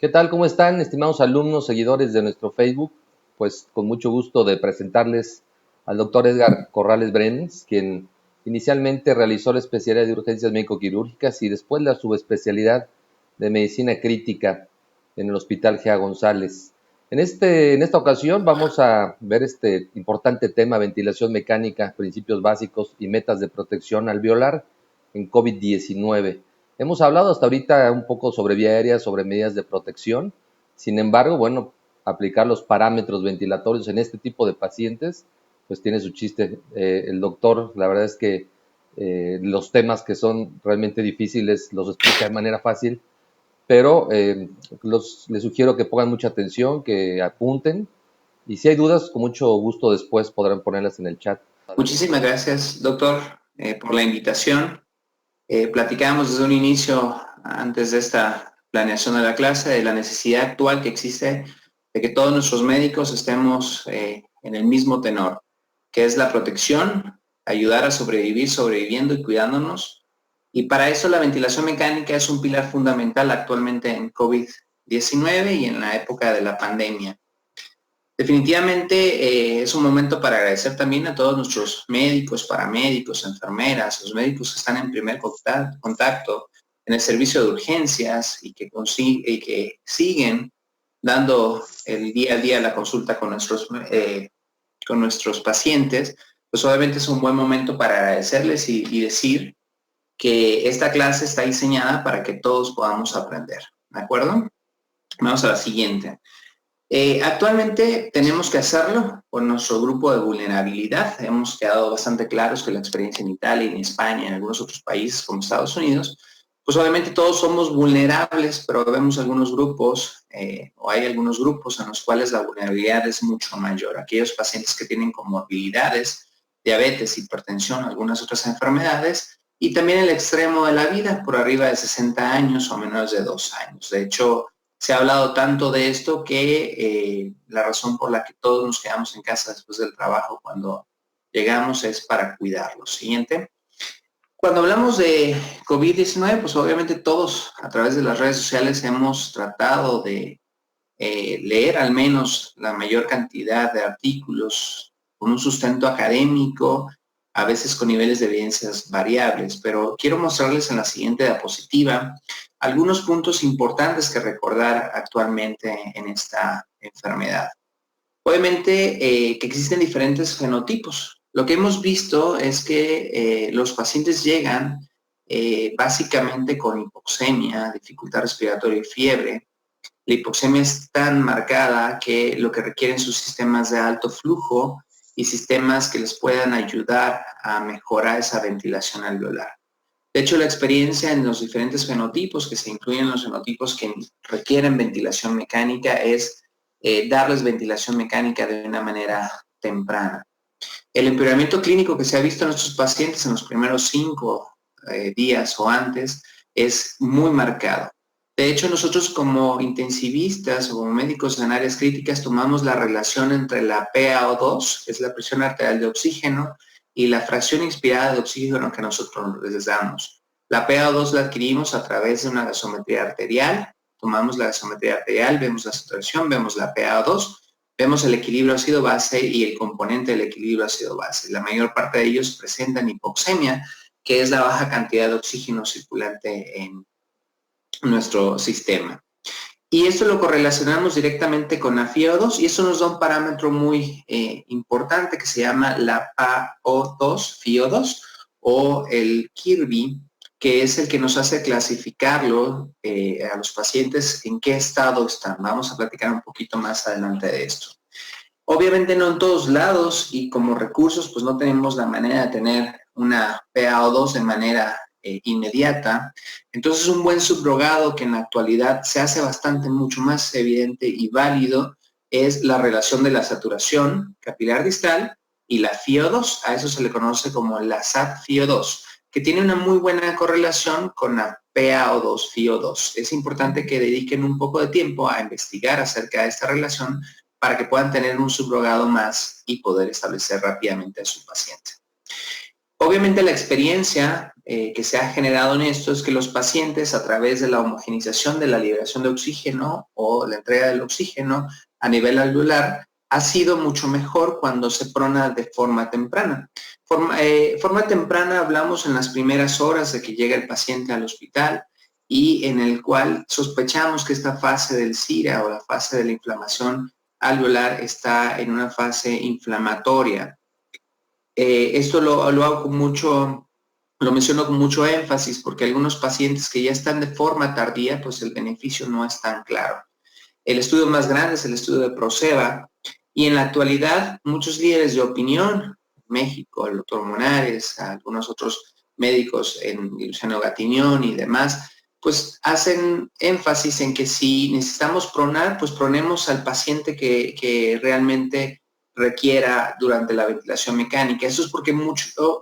¿Qué tal? ¿Cómo están, estimados alumnos, seguidores de nuestro Facebook? Pues con mucho gusto de presentarles al doctor Edgar Corrales Brenes, quien inicialmente realizó la especialidad de urgencias médico-quirúrgicas y después la subespecialidad de medicina crítica en el Hospital Gea González. En esta ocasión vamos a ver este importante tema, ventilación mecánica, principios básicos y metas de protección al violar en COVID-19. Hemos hablado hasta ahorita un poco sobre vía aérea, sobre medidas de protección. Sin embargo, bueno, aplicar los parámetros ventilatorios en este tipo de pacientes, pues tiene su chiste. El doctor, la verdad es que los temas que son realmente difíciles los explica de manera fácil, pero les sugiero que pongan mucha atención, que apunten, y si hay dudas, con mucho gusto después podrán ponerlas en el chat. Muchísimas gracias, doctor, por la invitación. Platicábamos desde un inicio, antes de esta planeación de la clase, de la necesidad actual que existe de que todos nuestros médicos estemos en el mismo tenor, que es la protección, ayudar a sobrevivir, sobreviviendo y cuidándonos. Y para eso la ventilación mecánica es un pilar fundamental actualmente en COVID-19 y en la época de la pandemia. Definitivamente es un momento para agradecer también a todos nuestros médicos, paramédicos, enfermeras, los médicos que están en primer contacto en el servicio de urgencias y que siguen dando el día a día la consulta con nuestros pacientes. Pues obviamente es un buen momento para agradecerles y decir que esta clase está diseñada para que todos podamos aprender. ¿De acuerdo? Vamos a la siguiente. Actualmente tenemos que hacerlo con nuestro grupo de vulnerabilidad. Hemos quedado bastante claros que la experiencia en Italia, en España, en algunos otros países como Estados Unidos, pues obviamente todos somos vulnerables, pero vemos algunos grupos o hay algunos grupos en los cuales la vulnerabilidad es mucho mayor. Aquellos pacientes que tienen comorbilidades, diabetes, hipertensión, algunas otras enfermedades, y también el extremo de la vida, por arriba de 60 años o menos de 2 años. De hecho, se ha hablado tanto de esto que la razón por la que todos nos quedamos en casa después del trabajo cuando llegamos es para cuidarlos. Siguiente. Cuando hablamos de COVID-19, pues obviamente todos a través de las redes sociales hemos tratado de leer al menos la mayor cantidad de artículos con un sustento académico, a veces con niveles de evidencias variables, pero quiero mostrarles en la siguiente diapositiva algunos puntos importantes que recordar actualmente en esta enfermedad. Obviamente que existen diferentes fenotipos. Lo que hemos visto es que los pacientes llegan básicamente con hipoxemia, dificultad respiratoria y fiebre. La hipoxemia es tan marcada que lo que requieren sus sistemas de alto flujo y sistemas que les puedan ayudar a mejorar esa ventilación alveolar. De hecho, la experiencia en los diferentes fenotipos que se incluyen en los fenotipos que requieren ventilación mecánica es darles ventilación mecánica de una manera temprana. El empeoramiento clínico que se ha visto en estos pacientes en los primeros 5 días o antes es muy marcado. De hecho, nosotros como intensivistas o como médicos en áreas críticas tomamos la relación entre la PaO2, que es la presión arterial de oxígeno, y la fracción inspirada de oxígeno que nosotros les damos. La PaO2 la adquirimos a través de una gasometría arterial. Tomamos la gasometría arterial, vemos la saturación, vemos la PaO2, vemos el equilibrio ácido-base y el componente del equilibrio ácido-base. La mayor parte de ellos presentan hipoxemia, que es la baja cantidad de oxígeno circulante en nuestro sistema. Y esto lo correlacionamos directamente con la FiO2 y eso nos da un parámetro muy importante que se llama la PaO2, FiO2 o el Kirby, que es el que nos hace clasificarlo a los pacientes en qué estado están. Vamos a platicar un poquito más adelante de esto. Obviamente no en todos lados y como recursos pues no tenemos la manera de tener una PaO2 de manera inmediata. Entonces un buen subrogado que en la actualidad se hace bastante mucho más evidente y válido es la relación de la saturación capilar distal y la FiO2. A eso se le conoce como la SAT-FiO2, que tiene una muy buena correlación con la PaO2, FiO2. Es importante que dediquen un poco de tiempo a investigar acerca de esta relación para que puedan tener un subrogado más y poder establecer rápidamente a su paciente. Obviamente la experiencia que se ha generado en esto es que los pacientes, a través de la homogenización de la liberación de oxígeno o la entrega del oxígeno a nivel alveolar, ha sido mucho mejor cuando se prona de forma temprana. Forma temprana hablamos en las primeras horas de que llega el paciente al hospital y en el cual sospechamos que esta fase del SIRA o la fase de la inflamación alveolar está en una fase inflamatoria. Esto lo hago con mucho, lo menciono con mucho énfasis porque algunos pacientes que ya están de forma tardía, pues el beneficio no es tan claro. El estudio más grande es el estudio de Proceva y en la actualidad muchos líderes de opinión, México, el doctor Monares, algunos otros médicos, en Luciano Gatiñón y demás, pues hacen énfasis en que si necesitamos pronar, pues pronemos al paciente que realmente requiera durante la ventilación mecánica. Eso es porque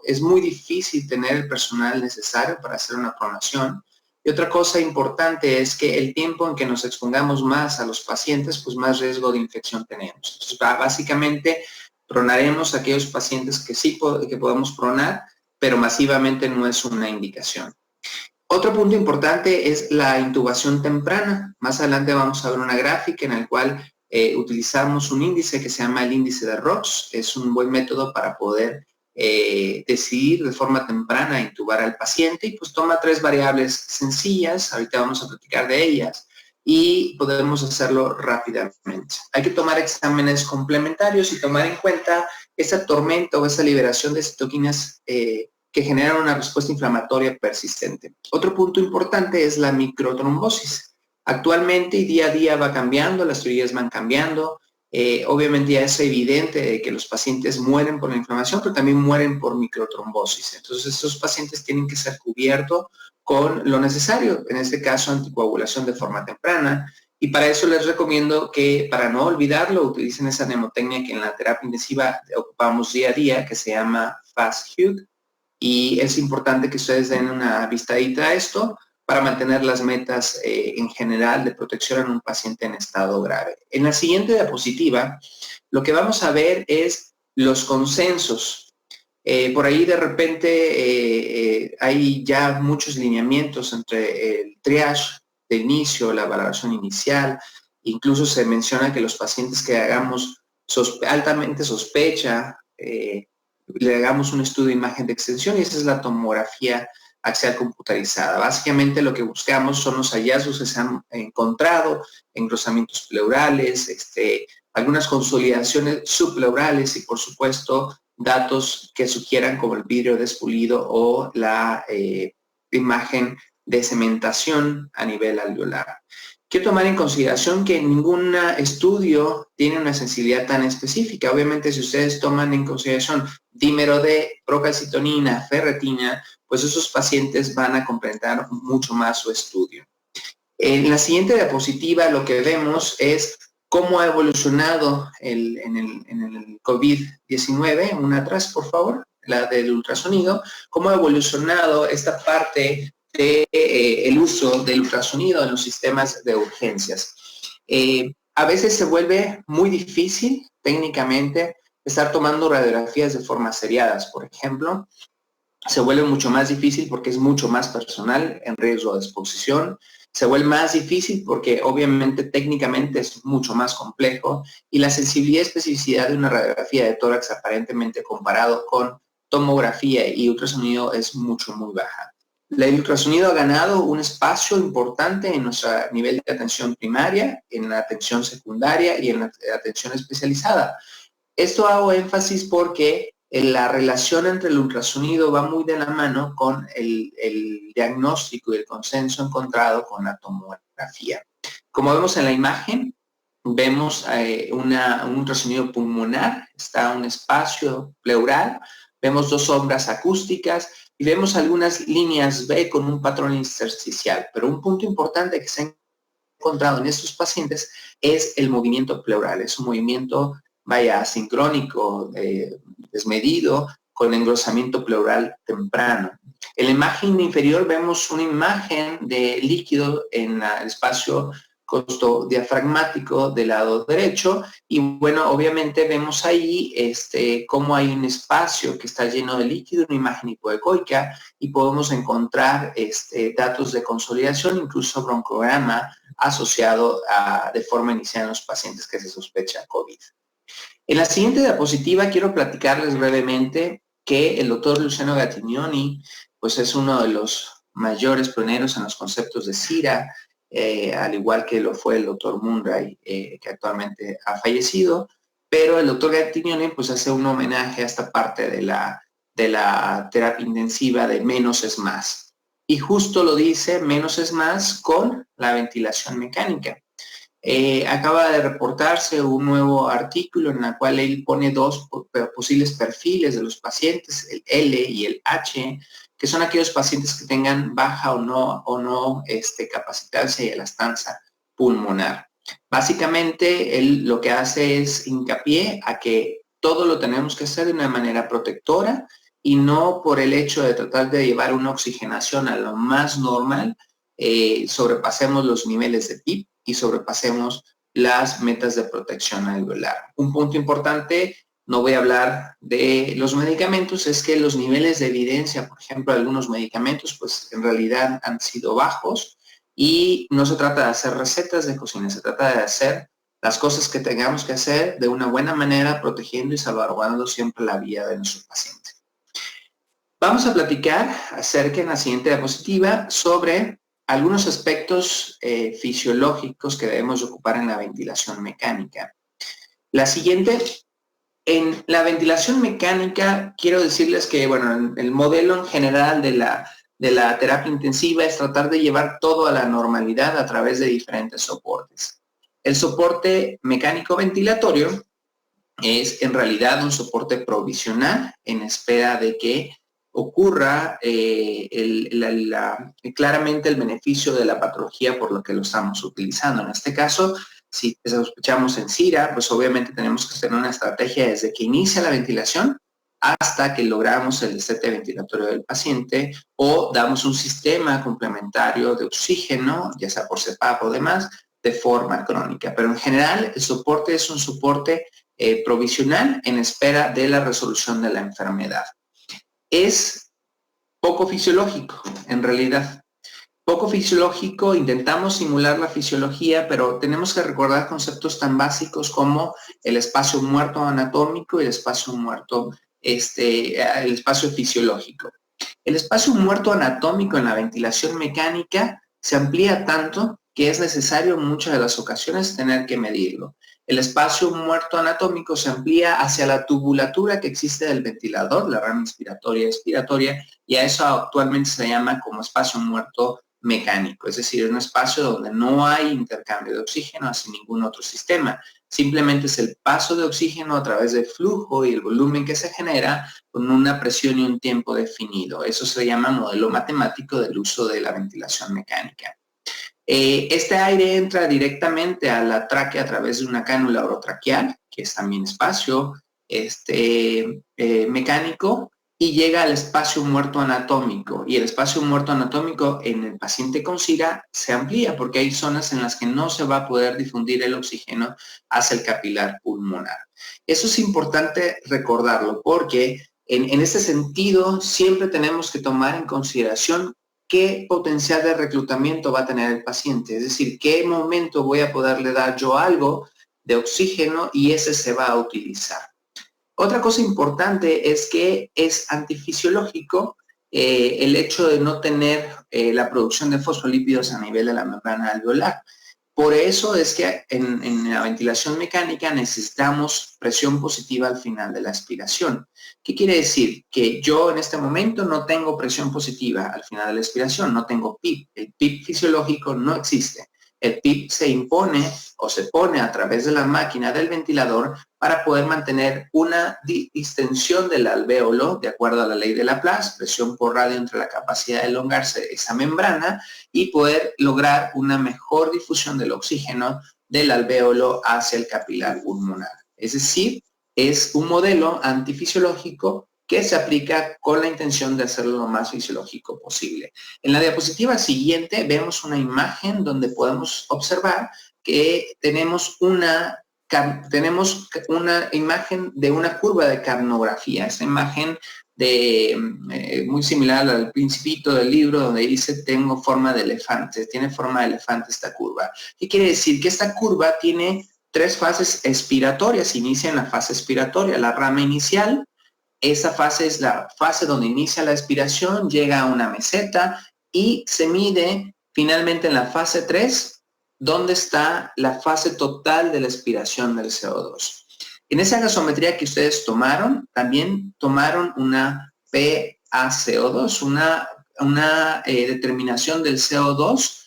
es muy difícil tener el personal necesario para hacer una pronación. Y otra cosa importante es que el tiempo en que nos expongamos más a los pacientes, pues más riesgo de infección tenemos. Entonces, básicamente, pronaremos a aquellos pacientes que sí que podemos pronar, pero masivamente no es una indicación. Otro punto importante es la intubación temprana. Más adelante vamos a ver una gráfica en la cual utilizamos un índice que se llama el índice de ROX. Es un buen método para poder decidir de forma temprana intubar al paciente y pues toma 3 variables sencillas, ahorita vamos a platicar de ellas, y podemos hacerlo rápidamente. Hay que tomar exámenes complementarios y tomar en cuenta esa tormenta o esa liberación de citoquinas que generan una respuesta inflamatoria persistente. Otro punto importante es la microtrombosis. Actualmente y día a día va cambiando, las teorías van cambiando. Obviamente ya es evidente que los pacientes mueren por la inflamación, pero también mueren por microtrombosis. Entonces, estos pacientes tienen que ser cubiertos con lo necesario, en este caso anticoagulación de forma temprana. Y para eso les recomiendo que, para no olvidarlo, utilicen esa mnemotecnia que en la terapia intensiva ocupamos día a día, que se llama FAST-HUG. Y es importante que ustedes den una vistadita a esto para mantener las metas en general de protección en un paciente en estado grave. En la siguiente diapositiva, lo que vamos a ver es los consensos. Por ahí de repente hay ya muchos lineamientos entre el triage de inicio, la valoración inicial. Incluso se menciona que los pacientes que hagamos altamente sospecha, le hagamos un estudio de imagen de extensión y esa es la tomografía axial computarizada. Básicamente lo que buscamos son los hallazgos que se han encontrado, engrosamientos pleurales, algunas consolidaciones subpleurales y por supuesto datos que sugieran como el vidrio despulido o la imagen de cementación a nivel alveolar. Quiero tomar en consideración que ningún estudio tiene una sensibilidad tan específica. Obviamente, si ustedes toman en consideración dímero D, procalcitonina, ferretina, pues esos pacientes van a comprender mucho más su estudio. En la siguiente diapositiva lo que vemos es cómo ha evolucionado en el COVID-19, una atrás, por favor, la del ultrasonido, cómo ha evolucionado esta parte del uso del ultrasonido en los sistemas de urgencias. A veces se vuelve muy difícil técnicamente estar tomando radiografías de forma seriadas, por ejemplo. Se vuelve mucho más difícil porque es mucho más personal en riesgo de exposición. Se vuelve más difícil porque obviamente técnicamente es mucho más complejo y la sensibilidad y especificidad de una radiografía de tórax aparentemente comparado con tomografía y ultrasonido es muy baja. El ultrasonido ha ganado un espacio importante en nuestro nivel de atención primaria, en la atención secundaria y en la atención especializada. Esto hago énfasis porque la relación entre el ultrasonido va muy de la mano con el diagnóstico y el consenso encontrado con la tomografía. Como vemos en la imagen, vemos un ultrasonido pulmonar, está un espacio pleural, vemos 2 sombras acústicas y vemos algunas líneas B con un patrón intersticial. Pero un punto importante que se ha encontrado en estos pacientes es el movimiento pleural, es un movimiento asincrónico, desmedido, con engrosamiento pleural temprano. En la imagen inferior vemos una imagen de líquido en el espacio costo diafragmático del lado derecho, y bueno, obviamente vemos ahí cómo hay un espacio que está lleno de líquido, una imagen hipoecoica, y podemos encontrar datos de consolidación, incluso broncograma asociado de forma inicial en los pacientes que se sospecha COVID. En la siguiente diapositiva quiero platicarles brevemente que el doctor Luciano Gattignoni pues es uno de los mayores pioneros en los conceptos de SIRA, al igual que lo fue el doctor Munray, que actualmente ha fallecido, pero el doctor Gattignoni pues hace un homenaje a esta parte de la terapia intensiva de menos es más. Y justo lo dice, menos es más con la ventilación mecánica. Acaba de reportarse un nuevo artículo en el cual él pone dos posibles perfiles de los pacientes, el L y el H, que son aquellos pacientes que tengan baja o no capacitancia y elastanza pulmonar. Básicamente, él lo que hace es hincapié a que todo lo tenemos que hacer de una manera protectora y no por el hecho de tratar de llevar una oxigenación a lo más normal, sobrepasemos los niveles de PIB y sobrepasemos las metas de protección alveolar. Un punto importante, no voy a hablar de los medicamentos, es que los niveles de evidencia, por ejemplo, de algunos medicamentos, pues en realidad han sido bajos y no se trata de hacer recetas de cocina, se trata de hacer las cosas que tengamos que hacer de una buena manera, protegiendo y salvaguardando siempre la vida de nuestro paciente. Vamos a platicar acerca en la siguiente diapositiva sobre algunos aspectos fisiológicos que debemos ocupar en la ventilación mecánica. La siguiente, en la ventilación mecánica, quiero decirles que, bueno, el modelo en general de la terapia intensiva es tratar de llevar todo a la normalidad a través de diferentes soportes. El soporte mecánico ventilatorio es en realidad un soporte provisional en espera de que ocurra claramente el beneficio de la patología por lo que lo estamos utilizando. En este caso, si sospechamos en SIRA, pues obviamente tenemos que tener una estrategia desde que inicia la ventilación hasta que logramos el destete ventilatorio del paciente o damos un sistema complementario de oxígeno, ya sea por CPAP o demás, de forma crónica. Pero en general, el soporte es un soporte provisional en espera de la resolución de la enfermedad. Es poco fisiológico, en realidad. Poco fisiológico, intentamos simular la fisiología, pero tenemos que recordar conceptos tan básicos como el espacio muerto anatómico y el espacio muerto, el espacio fisiológico. El espacio muerto anatómico en la ventilación mecánica se amplía tanto que es necesario en muchas de las ocasiones tener que medirlo. El espacio muerto anatómico se amplía hacia la tubulatura que existe del ventilador, la rama inspiratoria y expiratoria, y a eso actualmente se llama como espacio muerto mecánico, es decir, un espacio donde no hay intercambio de oxígeno hacia ningún otro sistema. Simplemente es el paso de oxígeno a través del flujo y el volumen que se genera con una presión y un tiempo definido. Eso se llama modelo matemático del uso de la ventilación mecánica. Este aire entra directamente a la tráquea a través de una cánula orotraqueal, que es también espacio mecánico, y llega al espacio muerto anatómico. Y el espacio muerto anatómico en el paciente con SIRA se amplía porque hay zonas en las que no se va a poder difundir el oxígeno hacia el capilar pulmonar. Eso es importante recordarlo porque en este sentido siempre tenemos que tomar en consideración qué potencial de reclutamiento va a tener el paciente, es decir, qué momento voy a poderle dar yo algo de oxígeno y ese se va a utilizar. Otra cosa importante es que es antifisiológico el hecho de no tener la producción de fosfolípidos a nivel de la membrana alveolar. Por eso es que en la ventilación mecánica necesitamos presión positiva al final de la aspiración. ¿Qué quiere decir? Que yo en este momento no tengo presión positiva al final de la aspiración, no tengo PIB. El PIB fisiológico no existe. El PIB se impone o se pone a través de la máquina del ventilador para poder mantener una distensión del alvéolo de acuerdo a la ley de Laplace, presión por radio entre la capacidad de elongarse de esa membrana y poder lograr una mejor difusión del oxígeno del alvéolo hacia el capilar pulmonar. Es decir, es un modelo antifisiológico que se aplica con la intención de hacerlo lo más fisiológico posible. En la diapositiva siguiente vemos una imagen donde podemos observar que tenemos una imagen de una curva de capnografía. Esta imagen muy similar al principito del libro donde dice tengo forma de elefante, tiene forma de elefante esta curva. ¿Qué quiere decir? Que esta curva tiene 3 fases expiratorias, inicia en la fase expiratoria, la rama inicial. Esa fase es la fase donde inicia la expiración, llega a una meseta y se mide finalmente en la fase 3, donde está la fase total de la expiración del CO2. En esa gasometría que ustedes tomaron, también tomaron una PaCO2, una determinación del CO2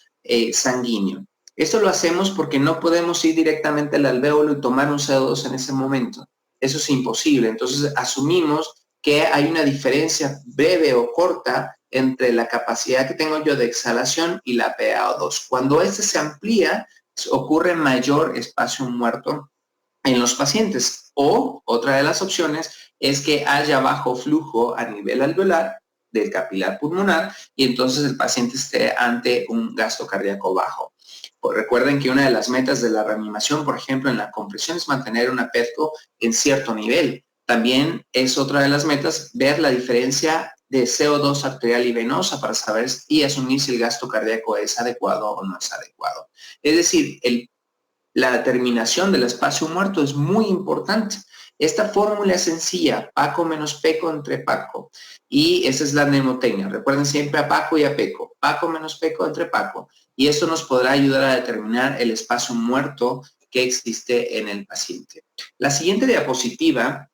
sanguíneo. Esto lo hacemos porque no podemos ir directamente al alvéolo y tomar un CO2 en ese momento. Eso es imposible. Entonces, asumimos que hay una diferencia breve o corta entre la capacidad que tengo yo de exhalación y la PaO2. Cuando este se amplía, ocurre mayor espacio muerto en los pacientes. O otra de las opciones es que haya bajo flujo a nivel alveolar del capilar pulmonar y entonces el paciente esté ante un gasto cardíaco bajo. Pues recuerden que una de las metas de la reanimación, por ejemplo, en la compresión es mantener una PEFCO en cierto nivel. También es otra de las metas ver la diferencia de CO2 arterial y venosa para saber y asumir si el gasto cardíaco es adecuado o no es adecuado. Es decir, la determinación del espacio muerto es muy importante. Esta fórmula es sencilla, PaCO menos PeCO entre PaCO. Y esa es la mnemotecnia. Recuerden siempre a PaCO y a PeCO. PaCO menos PeCO entre PaCO. Y esto nos podrá ayudar a determinar el espacio muerto que existe en el paciente. La siguiente diapositiva,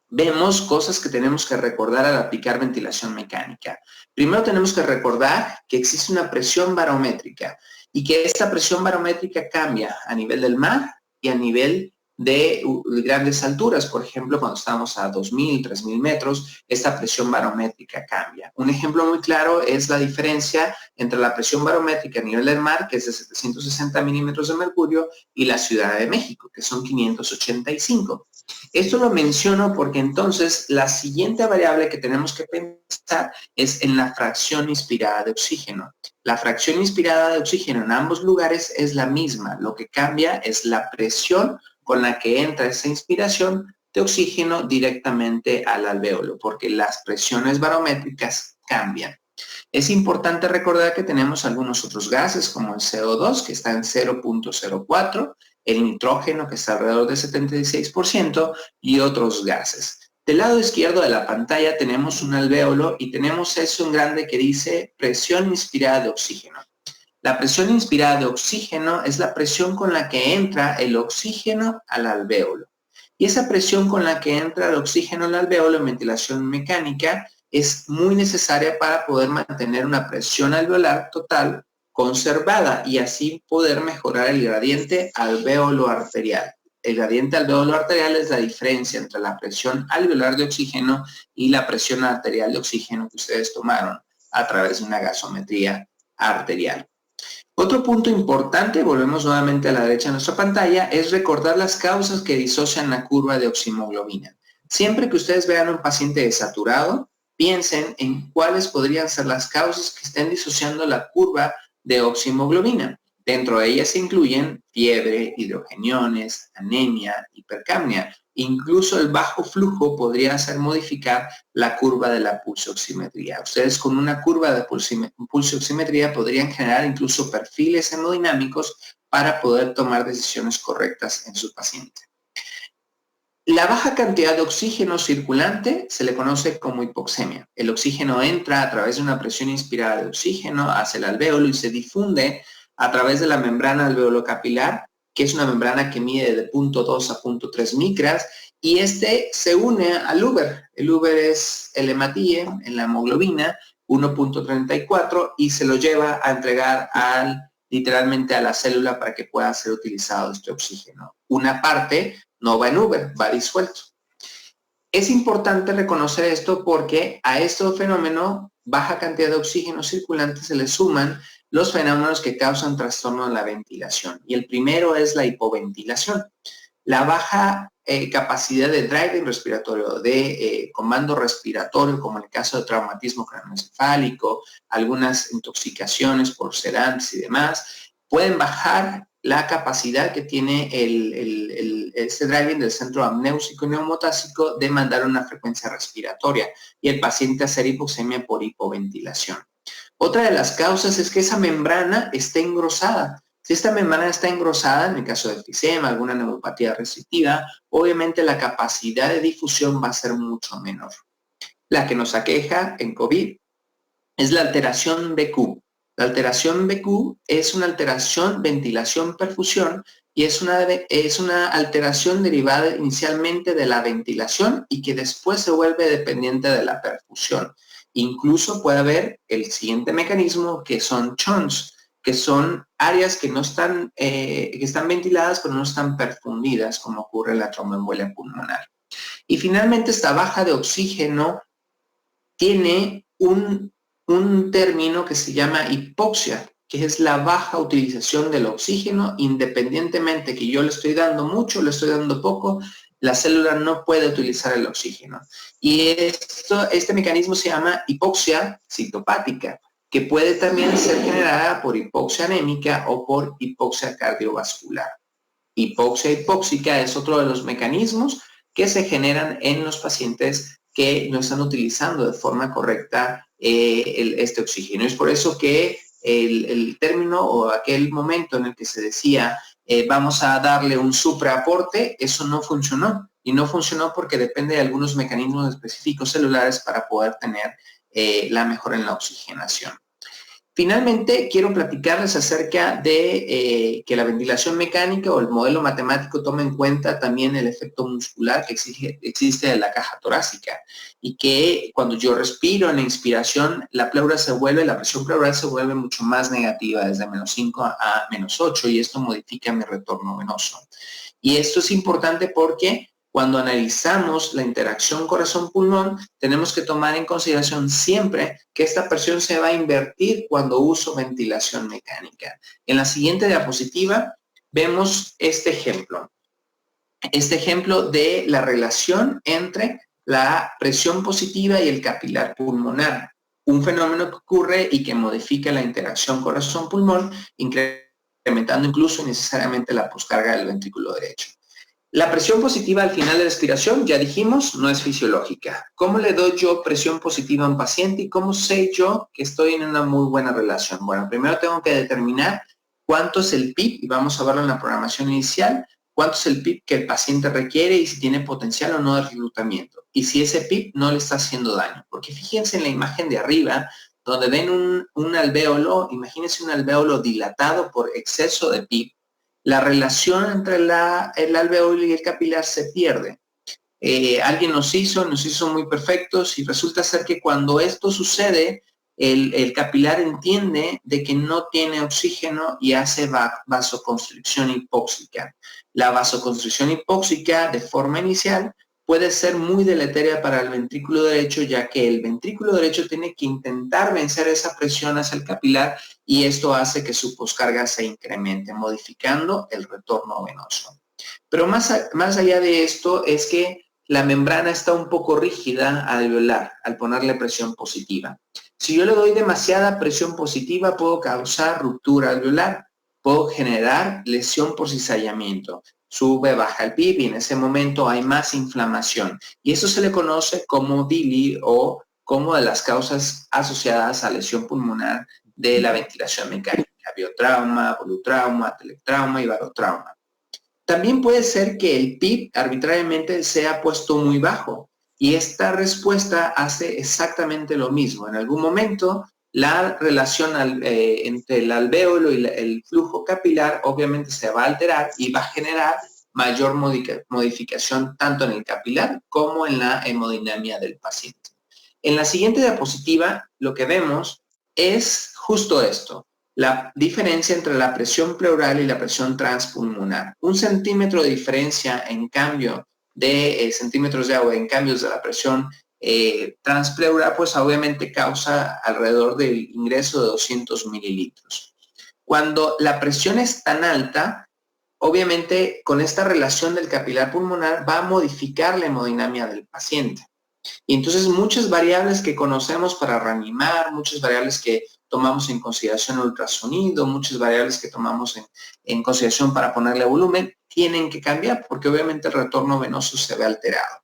vemos cosas que tenemos que recordar al aplicar ventilación mecánica. Primero tenemos que recordar que existe una presión barométrica y que esta presión barométrica cambia a nivel del mar y a nivel de grandes alturas. Por ejemplo, cuando estamos a 2.000, 3.000 metros, esta presión barométrica cambia. Un ejemplo muy claro es la diferencia entre la presión barométrica a nivel del mar, que es de 760 milímetros de mercurio, y la Ciudad de México, que son 585. Esto lo menciono porque entonces la siguiente variable que tenemos que pensar es en la fracción inspirada de oxígeno. La fracción inspirada de oxígeno en ambos lugares es la misma. Lo que cambia es la presión con la que entra esa inspiración de oxígeno directamente al alvéolo, porque las presiones barométricas cambian. Es importante recordar que tenemos algunos otros gases como el CO2 que está en 0.04, el nitrógeno que está alrededor del 76% y otros gases. Del lado izquierdo de la pantalla tenemos un alvéolo y tenemos eso en grande que dice presión inspirada de oxígeno. La presión inspirada de oxígeno es la presión con la que entra el oxígeno al alvéolo. Y esa presión con la que entra el oxígeno al alvéolo en ventilación mecánica es muy necesaria para poder mantener una presión alveolar total conservada y así poder mejorar el gradiente alvéolo arterial. El gradiente alvéolo arterial es la diferencia entre la presión alveolar de oxígeno y la presión arterial de oxígeno que ustedes tomaron a través de una gasometría arterial. Otro punto importante, volvemos nuevamente a la derecha de nuestra pantalla, es recordar las causas que disocian la curva de oximoglobina. Siempre que ustedes vean a un paciente desaturado, piensen en cuáles podrían ser las causas que estén disociando la curva de oximoglobina. Dentro de ellas se incluyen fiebre, hidrogeniones, anemia, hipercapnia. Incluso el bajo flujo podría hacer modificar la curva de la pulsioximetría. Ustedes con una curva de pulsioximetría podrían generar incluso perfiles hemodinámicos para poder tomar decisiones correctas en su paciente. La baja cantidad de oxígeno circulante se le conoce como hipoxemia. El oxígeno entra a través de una presión inspirada de oxígeno hacia el alvéolo y se difunde a través de la membrana alveolocapilar, que es una membrana que mide de 0.2 a 0.3 micras, y este se une al Uber. El Uber es el hematíe en la hemoglobina, 1.34, y se lo lleva a entregar literalmente a la célula para que pueda ser utilizado este oxígeno. Una parte no va en Uber, va disuelto. Es importante reconocer esto porque a este fenómeno, baja cantidad de oxígeno circulante, se le suman los fenómenos que causan trastorno en la ventilación. Y el primero es la hipoventilación. la baja capacidad de driving respiratorio, de comando respiratorio, como en el caso de traumatismo craneoencefálico, algunas intoxicaciones por sedantes y demás, pueden bajar la capacidad que tiene este driving del centro amnéusico y neumotásico de mandar una frecuencia respiratoria y el paciente hacer hipoxemia por hipoventilación. Otra de las causas es que esa membrana está engrosada. Si esta membrana está engrosada, en el caso de enfisema, alguna neuropatía restrictiva, obviamente la capacidad de difusión va a ser mucho menor. La que nos aqueja en COVID es la alteración BQ. La alteración BQ es una alteración ventilación-perfusión y es una alteración derivada inicialmente de la ventilación y que después se vuelve dependiente de la perfusión. Incluso puede haber el siguiente mecanismo que son chons, que son áreas que no están, que están ventiladas pero no están perfundidas, como ocurre en la tromboembolia pulmonar. Y finalmente esta baja de oxígeno tiene un término que se llama hipoxia, que es la baja utilización del oxígeno, independientemente que yo le estoy dando mucho, le estoy dando poco, la célula no puede utilizar el oxígeno. Y este mecanismo se llama hipoxia citopática, que puede también ser generada por hipoxia anémica o por hipoxia cardiovascular. Hipoxia hipóxica es otro de los mecanismos que se generan en los pacientes que no están utilizando de forma correcta este oxígeno. Es por eso que el término o aquel momento en el que se decía vamos a darle un supraaporte, eso no funcionó. Y no funcionó porque depende de algunos mecanismos específicos celulares para poder tener la mejora en la oxigenación. Finalmente, quiero platicarles acerca de que la ventilación mecánica o el modelo matemático toma en cuenta también el efecto muscular que existe en la caja torácica y que cuando yo respiro en la inspiración, la presión pleural se vuelve mucho más negativa, desde -5 a -8, y esto modifica mi retorno venoso. Y esto es importante porque cuando analizamos la interacción corazón-pulmón, tenemos que tomar en consideración siempre que esta presión se va a invertir cuando uso ventilación mecánica. En la siguiente diapositiva vemos este ejemplo de la relación entre la presión positiva y el capilar pulmonar, un fenómeno que ocurre y que modifica la interacción corazón-pulmón, incrementando incluso necesariamente la poscarga del ventrículo derecho. La presión positiva al final de la expiración, ya dijimos, no es fisiológica. ¿Cómo le doy yo presión positiva a un paciente y cómo sé yo que estoy en una muy buena relación? Bueno, primero tengo que determinar cuánto es el PIB, y vamos a verlo en la programación inicial, cuánto es el PIB que el paciente requiere y si tiene potencial o no de reclutamiento. Y si ese PIB no le está haciendo daño. Porque fíjense en la imagen de arriba, donde ven un alvéolo, imagínense un alvéolo dilatado por exceso de PIB. La relación entre el alvéolo y el capilar se pierde. Alguien nos hizo muy perfectos y resulta ser que cuando esto sucede, el capilar entiende de que no tiene oxígeno y hace vasoconstricción hipóxica. La vasoconstricción hipóxica de forma inicial puede ser muy deletérea para el ventrículo derecho, ya que el ventrículo derecho tiene que intentar vencer esa presión hacia el capilar y esto hace que su poscarga se incremente, modificando el retorno venoso. Pero más allá de esto es que la membrana está un poco rígida alveolar al ponerle presión positiva. Si yo le doy demasiada presión positiva, puedo causar ruptura alveolar, puedo generar lesión por cizallamiento. Sube, baja el PIB y en ese momento hay más inflamación. Y eso se le conoce como DILI o como de las causas asociadas a lesión pulmonar de la ventilación mecánica, biotrauma, volutrauma, telectrauma y barotrauma. También puede ser que el PIB arbitrariamente sea puesto muy bajo y esta respuesta hace exactamente lo mismo. En algún momento la relación entre el alvéolo y el flujo capilar obviamente se va a alterar y va a generar mayor modificación tanto en el capilar como en la hemodinamia del paciente. En la siguiente diapositiva lo que vemos es justo esto. La diferencia entre la presión pleural y la presión transpulmonar. 1 centímetro de diferencia en cambio de centímetros de agua en cambios de la presión transpleural, pues obviamente causa alrededor del ingreso de 200 mililitros. Cuando la presión es tan alta, obviamente con esta relación del capilar pulmonar va a modificar la hemodinamia del paciente. Y entonces muchas variables que conocemos para reanimar, muchas variables que tomamos en consideración el ultrasonido, muchas variables que tomamos en consideración para ponerle volumen, tienen que cambiar porque obviamente el retorno venoso se ve alterado.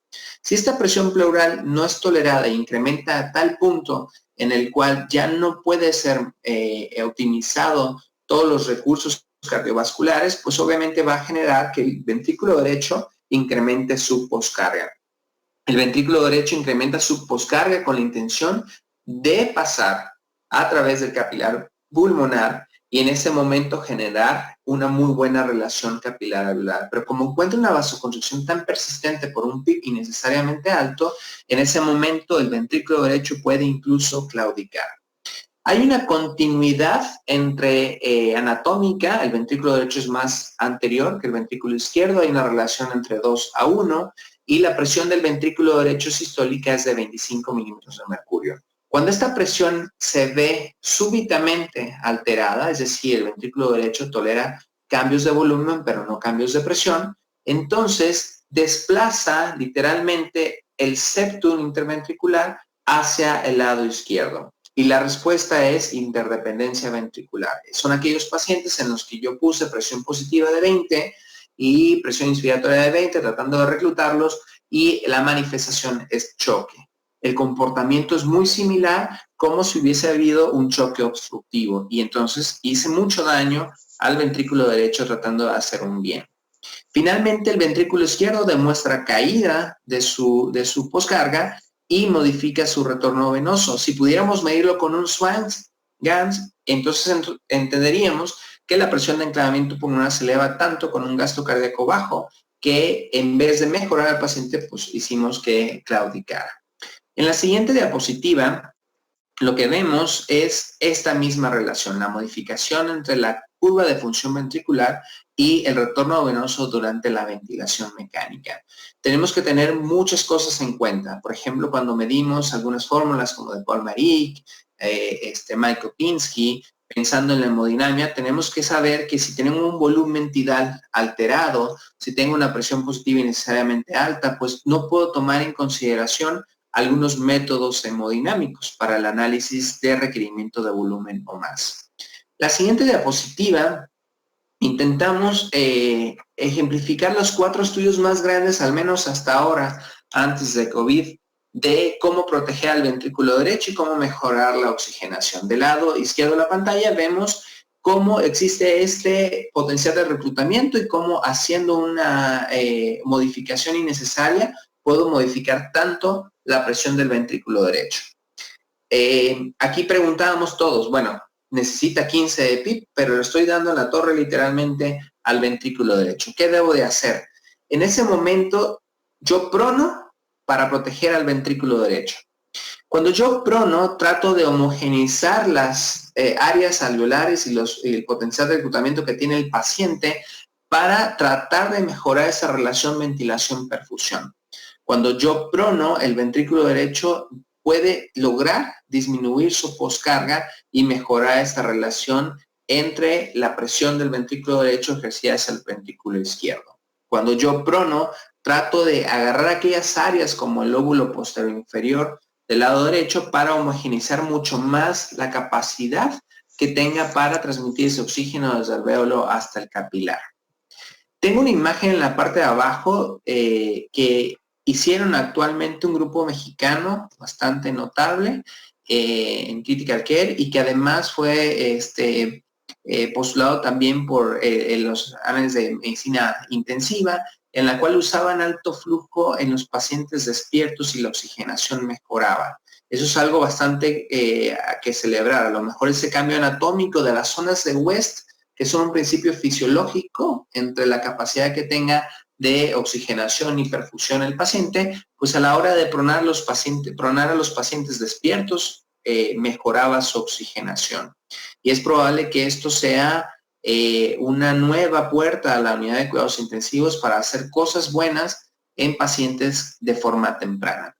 Si esta presión pleural no es tolerada e incrementa a tal punto en el cual ya no puede ser optimizado todos los recursos cardiovasculares, pues obviamente va a generar que el ventrículo derecho incremente su poscarga. El ventrículo derecho incrementa su poscarga con la intención de pasar a través del capilar pulmonar y en ese momento generar una muy buena relación capilar-alveolar. Pero como encuentra una vasoconstricción tan persistente por un PIB innecesariamente alto, en ese momento el ventrículo derecho puede incluso claudicar. Hay una continuidad entre anatómica, el ventrículo derecho es más anterior que el ventrículo izquierdo, hay una relación entre 2:1 y la presión del ventrículo derecho sistólica es de 25 milímetros de mercurio. Cuando esta presión se ve súbitamente alterada, es decir, el ventrículo derecho tolera cambios de volumen pero no cambios de presión, entonces desplaza literalmente el septum interventricular hacia el lado izquierdo. Y la respuesta es interdependencia ventricular. Son aquellos pacientes en los que yo puse presión positiva de 20 y presión inspiratoria de 20, tratando de reclutarlos, y la manifestación es choque. El comportamiento es muy similar como si hubiese habido un choque obstructivo y entonces hice mucho daño al ventrículo derecho tratando de hacer un bien. Finalmente, el ventrículo izquierdo demuestra caída de su poscarga y modifica su retorno venoso. Si pudiéramos medirlo con un Swan-Ganz, entonces entenderíamos que la presión de enclavamiento pulmonar se eleva tanto con un gasto cardíaco bajo que en vez de mejorar al paciente, pues hicimos que claudicara. En la siguiente diapositiva, lo que vemos es esta misma relación, la modificación entre la curva de función ventricular y el retorno venoso durante la ventilación mecánica. Tenemos que tener muchas cosas en cuenta. Por ejemplo, cuando medimos algunas fórmulas como de Paul-Marik, Mike Kopinski, pensando en la hemodinamia, tenemos que saber que si tenemos un volumen tidal alterado, si tengo una presión positiva innecesariamente alta, pues no puedo tomar en consideración algunos métodos hemodinámicos para el análisis de requerimiento de volumen o más. La siguiente diapositiva intentamos ejemplificar los 4 estudios más grandes, al menos hasta ahora, antes de COVID, de cómo proteger al ventrículo derecho y cómo mejorar la oxigenación. Del lado izquierdo de la pantalla vemos cómo existe este potencial de reclutamiento y cómo haciendo una modificación innecesaria puedo modificar tanto la presión del ventrículo derecho. Aquí preguntábamos todos, bueno, necesita 15 de PIB, pero le estoy dando en la torre literalmente al ventrículo derecho. ¿Qué debo de hacer? En ese momento, yo prono para proteger al ventrículo derecho. Cuando yo prono, trato de homogeneizar las áreas alveolares y el potencial de reclutamiento que tiene el paciente para tratar de mejorar esa relación ventilación-perfusión. Cuando yo prono, el ventrículo derecho puede lograr disminuir su poscarga y mejorar esta relación entre la presión del ventrículo derecho ejercida hacia el ventrículo izquierdo. Cuando yo prono, trato de agarrar aquellas áreas como el lóbulo posterior inferior del lado derecho para homogeneizar mucho más la capacidad que tenga para transmitir ese oxígeno desde el alvéolo hasta el capilar. Tengo una imagen en la parte de abajo que hicieron actualmente un grupo mexicano bastante notable en Critical Care y que además fue postulado también por los análisis de medicina intensiva, en la cual usaban alto flujo en los pacientes despiertos y la oxigenación mejoraba. Eso es algo bastante que celebrar. A lo mejor ese cambio anatómico de las zonas de West, que son un principio fisiológico entre la capacidad que tenga de oxigenación y perfusión el paciente, pues a la hora de pronar a los pacientes despiertos, mejoraba su oxigenación. Y es probable que esto sea una nueva puerta a la unidad de cuidados intensivos para hacer cosas buenas en pacientes de forma temprana.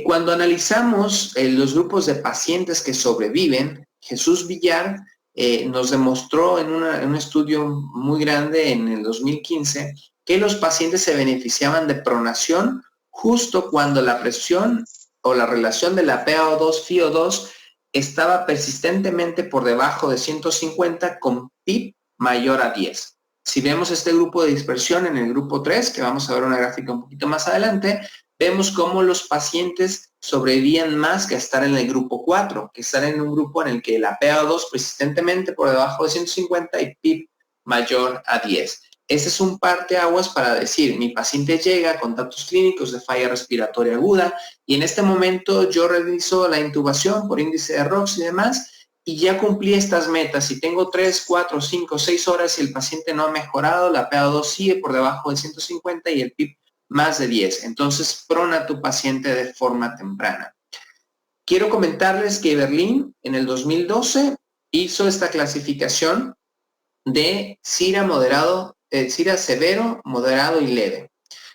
Cuando analizamos los grupos de pacientes que sobreviven, Jesús Villar nos demostró en un estudio muy grande en el 2015 que los pacientes se beneficiaban de pronación justo cuando la presión o la relación de la PaO2-FiO2 estaba persistentemente por debajo de 150 con PIB mayor a 10. Si vemos este grupo de dispersión en el grupo 3, que vamos a ver una gráfica un poquito más adelante, vemos cómo los pacientes sobrevivían más que estar en el grupo 4, que estar en un grupo en el que la PaO2 persistentemente por debajo de 150 y PIB mayor a 10. Ese es un parteaguas para decir, mi paciente llega con datos clínicos de falla respiratoria aguda y en este momento yo realizo la intubación por índice de ROX y demás y ya cumplí estas metas. Si tengo 3, 4, 5, 6 horas y el paciente no ha mejorado, la PaO2 sigue por debajo de 150 y el PIB más de 10. Entonces, prona a tu paciente de forma temprana. Quiero comentarles que Berlín en el 2012 hizo esta clasificación de SIRA moderado, SIRA severo, moderado y leve,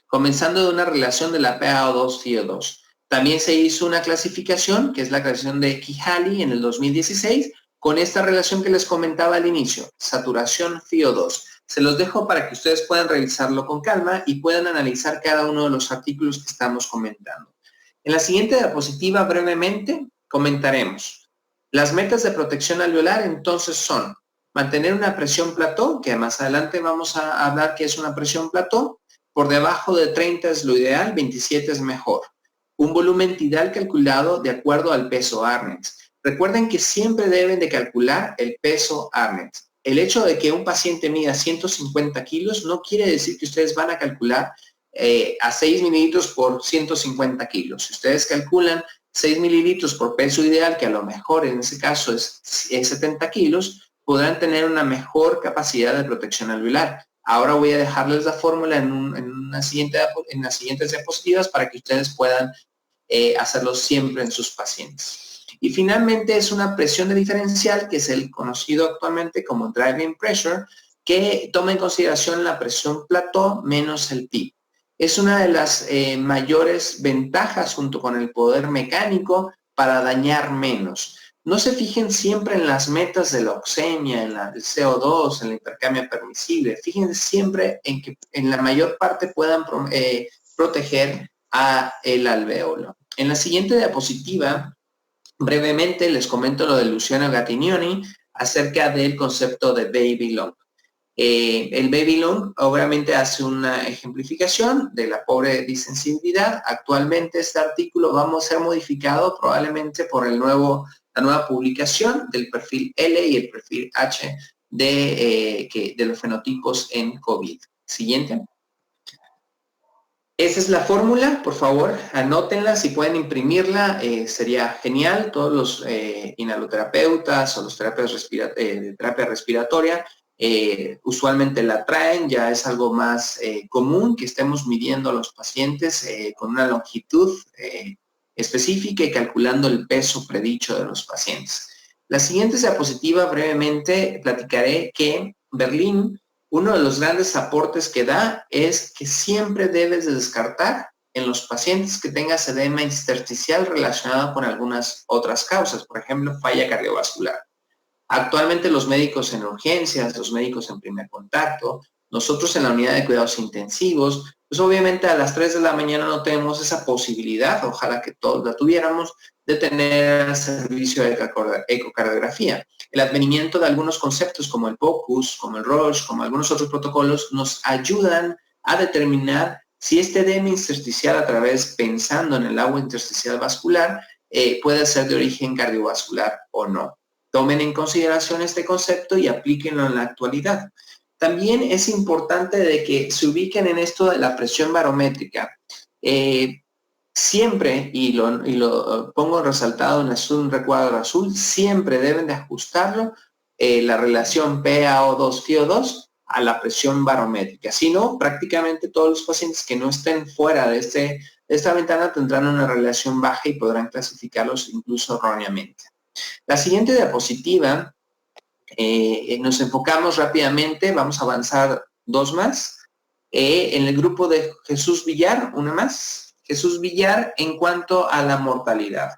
comenzando de una relación de la PaO2-FiO2. También se hizo una clasificación, que es la clasificación de Kihali en el 2016, con esta relación que les comentaba al inicio, saturación FiO2. Se los dejo para que ustedes puedan revisarlo con calma y puedan analizar cada uno de los artículos que estamos comentando. En la siguiente diapositiva, brevemente, comentaremos. Las metas de protección alveolar, entonces, son mantener una presión plató, que más adelante vamos a hablar que es una presión plató. Por debajo de 30 es lo ideal, 27 es mejor. Un volumen tidal calculado de acuerdo al peso Arnex. Recuerden que siempre deben de calcular el peso Arnex. El hecho de que un paciente mida 150 kilos no quiere decir que ustedes van a calcular a 6 mililitros por 150 kilos. Si ustedes calculan 6 mililitros por peso ideal, que a lo mejor en ese caso es 70 kilos, podrán tener una mejor capacidad de protección alveolar. Ahora voy a dejarles la fórmula en las siguientes diapositivas para que ustedes puedan hacerlo siempre en sus pacientes. Y finalmente es una presión de diferencial, que es el conocido actualmente como driving pressure, que toma en consideración la presión plató menos el PIB. Es una de las mayores ventajas junto con el poder mecánico para dañar menos. No se fijen siempre en las metas de la oxemia, en la del CO2, en la hipercamia permisible. Fíjense siempre en que en la mayor parte puedan proteger a el alvéolo. En la siguiente diapositiva, brevemente les comento lo de Luciano Gattignoni acerca del concepto de baby lung. El baby lung obviamente hace una ejemplificación de la pobre disensibilidad. Actualmente este artículo va a ser modificado probablemente por la nueva publicación del perfil L y el perfil H de los fenotipos en COVID. Siguiente. Esa es la fórmula, por favor, anótenla, si pueden imprimirla, sería genial. Todos los inhaloterapeutas o los de terapia respiratoria usualmente la traen, ya es algo más común que estemos midiendo a los pacientes con una longitud específica y calculando el peso predicho de los pacientes. La siguiente diapositiva, brevemente platicaré que Berlín, uno de los grandes aportes que da es que siempre debes de descartar en los pacientes que tengas edema intersticial relacionado con algunas otras causas, por ejemplo, falla cardiovascular. Actualmente los médicos en urgencias, los médicos en primer contacto, nosotros en la unidad de cuidados intensivos, pues obviamente a las 3 de la mañana no tenemos esa posibilidad, ojalá que todos la tuviéramos, de tener servicio de ecocardiografía. El advenimiento de algunos conceptos como el POCUS, como el Roche, como algunos otros protocolos, nos ayudan a determinar si este edema intersticial pensando en el agua intersticial vascular, puede ser de origen cardiovascular o no. Tomen en consideración este concepto y aplíquenlo en la actualidad. También es importante de que se ubiquen en esto de la presión barométrica. Siempre, y lo pongo resaltado en un recuadro azul, siempre deben de ajustarlo la relación PaO2-FiO2 a la presión barométrica. Si no, prácticamente todos los pacientes que no estén fuera de esta ventana tendrán una relación baja y podrán clasificarlos incluso erróneamente. La siguiente diapositiva, nos enfocamos rápidamente, vamos a avanzar 2 más. En el grupo de Jesús Villar, una más. Jesús Villar en cuanto a la mortalidad.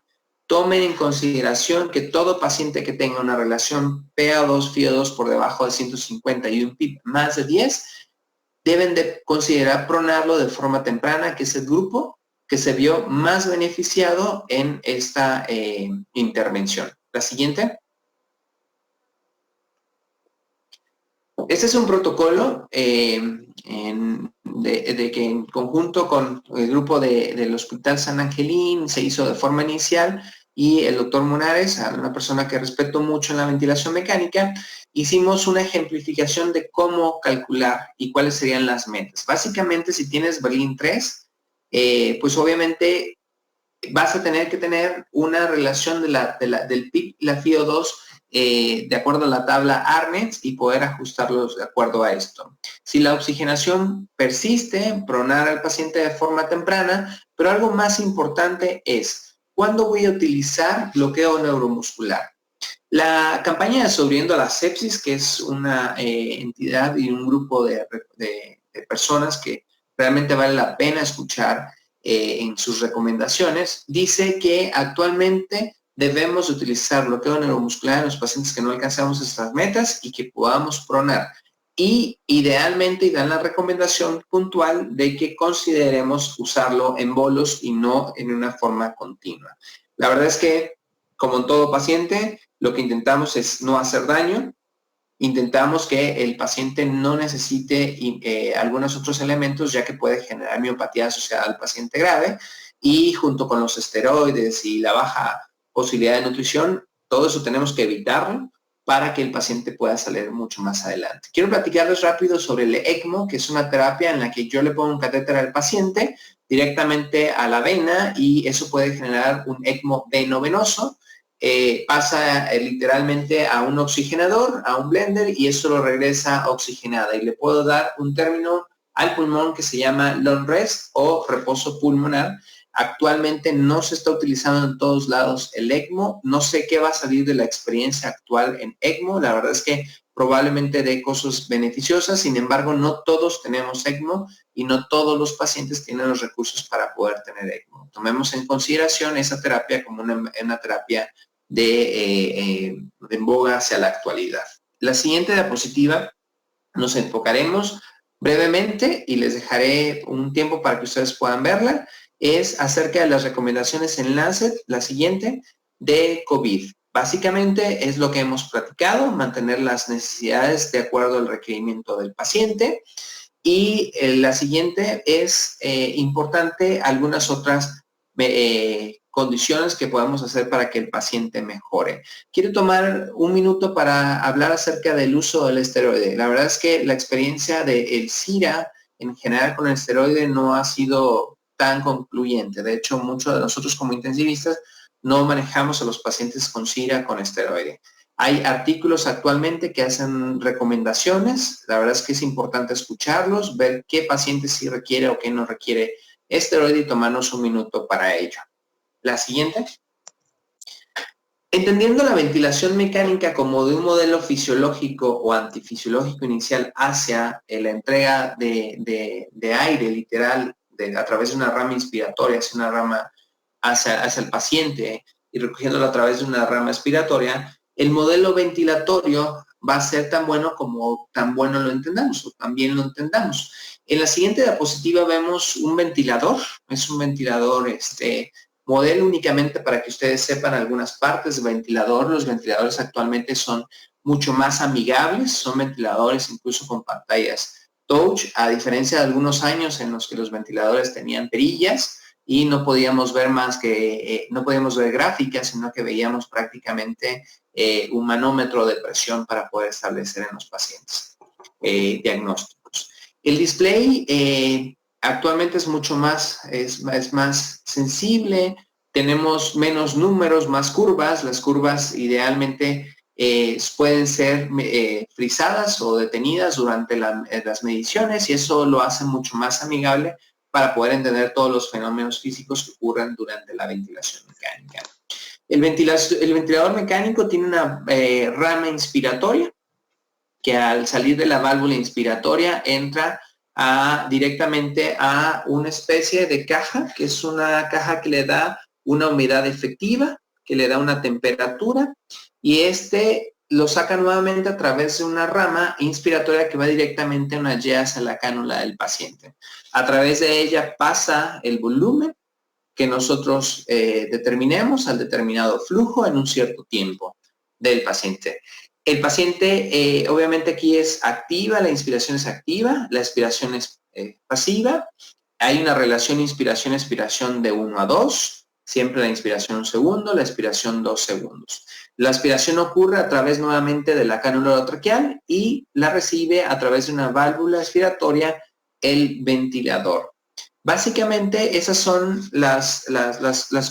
tomen en consideración que todo paciente que tenga una relación PA2-FiO2 por debajo de 150 y un PIB más de 10, deben de considerar pronarlo de forma temprana, que es el grupo que se vio más beneficiado en esta intervención. La siguiente. Este es un protocolo de que en conjunto con el grupo del Hospital San Angelín se hizo de forma inicial y el doctor Monares, una persona que respeto mucho en la ventilación mecánica, hicimos una ejemplificación de cómo calcular y cuáles serían las metas. Básicamente, si tienes Berlín 3, pues obviamente vas a tener que tener una relación del PIB y la FiO2 de acuerdo a la tabla ARNET y poder ajustarlos de acuerdo a esto. Si la oxigenación persiste, pronar al paciente de forma temprana, pero algo más importante es, ¿cuándo voy a utilizar bloqueo neuromuscular? La campaña de Sobreviviendo a la Sepsis, que es una entidad y un grupo de personas que realmente vale la pena escuchar en sus recomendaciones, dice que actualmente debemos utilizar bloqueo neuromuscular en los pacientes que no alcanzamos estas metas y que podamos pronar. Y idealmente dan la recomendación puntual de que consideremos usarlo en bolos y no en una forma continua. La verdad es que, como en todo paciente, lo que intentamos es no hacer daño, intentamos que el paciente no necesite algunos otros elementos, ya que puede generar miopatía asociada al paciente grave, y junto con los esteroides y la baja posibilidad de nutrición, todo eso tenemos que evitarlo para que el paciente pueda salir mucho más adelante. Quiero platicarles rápido sobre el ECMO, que es una terapia en la que yo le pongo un catéter al paciente directamente a la vena y eso puede generar un ECMO venovenoso. Pasa literalmente a un oxigenador, a un blender, y eso lo regresa oxigenada. Y le puedo dar un término al pulmón que se llama long rest o reposo pulmonar. Actualmente no se está utilizando en todos lados el ECMO. No sé qué va a salir de la experiencia actual en ECMO. La verdad es que probablemente dé cosas beneficiosas. Sin embargo, no todos tenemos ECMO y no todos los pacientes tienen los recursos para poder tener ECMO. Tomemos en consideración esa terapia como una terapia en boga hacia la actualidad. La siguiente diapositiva nos enfocaremos brevemente y les dejaré un tiempo para que ustedes puedan verla. Es acerca de las recomendaciones en Lancet, la siguiente, de COVID. Básicamente es lo que hemos platicado, mantener las necesidades de acuerdo al requerimiento del paciente. Y la siguiente es importante algunas otras condiciones que podemos hacer para que el paciente mejore. Quiero tomar un minuto para hablar acerca del uso del esteroide. La verdad es que la experiencia del SIRA en general con el esteroide no ha sido tan concluyente. De hecho, muchos de nosotros como intensivistas no manejamos a los pacientes con SIRA con esteroide. Hay artículos actualmente que hacen recomendaciones. La verdad es que es importante escucharlos, ver qué paciente sí requiere o qué no requiere esteroide y tomarnos un minuto para ello. La siguiente. Entendiendo la ventilación mecánica como de un modelo fisiológico o antifisiológico inicial hacia la entrega de aire literal a través de una rama inspiratoria hacia una rama hacia el paciente y recogiéndolo a través de una rama expiratoria, el modelo ventilatorio va a ser tan bueno como tan bueno lo entendamos o también lo entendamos. En la siguiente diapositiva vemos un ventilador, es un ventilador modelo únicamente para que ustedes sepan algunas partes del ventilador. Los ventiladores actualmente son mucho más amigables, son ventiladores incluso con pantallas touch, a diferencia de algunos años en los que los ventiladores tenían perillas y no podíamos ver más que, no podíamos ver gráficas, sino que veíamos prácticamente un manómetro de presión para poder establecer en los pacientes diagnósticos. El display actualmente es mucho más, es más sensible, tenemos menos números, más curvas. Las curvas idealmente pueden ser frisadas o detenidas durante las mediciones y eso lo hace mucho más amigable para poder entender todos los fenómenos físicos que ocurren durante la ventilación mecánica. El ventilador mecánico tiene una rama inspiratoria que al salir de la válvula inspiratoria entra directamente a una especie de caja, que es una caja que le da una humedad efectiva, que le da una temperatura y lo saca nuevamente a través de una rama inspiratoria que va directamente a una guía hacia la cánula del paciente. A través de ella pasa el volumen que nosotros determinemos al determinado flujo en un cierto tiempo del paciente. El paciente, obviamente aquí es activa, la inspiración es activa, la expiración es pasiva. Hay una relación inspiración-expiración de 1 a 2, siempre la inspiración 1 segundo, la expiración 2 segundos. La aspiración ocurre a través nuevamente de la cánula traqueal y la recibe a través de una válvula expiratoria, el ventilador. Básicamente esas son las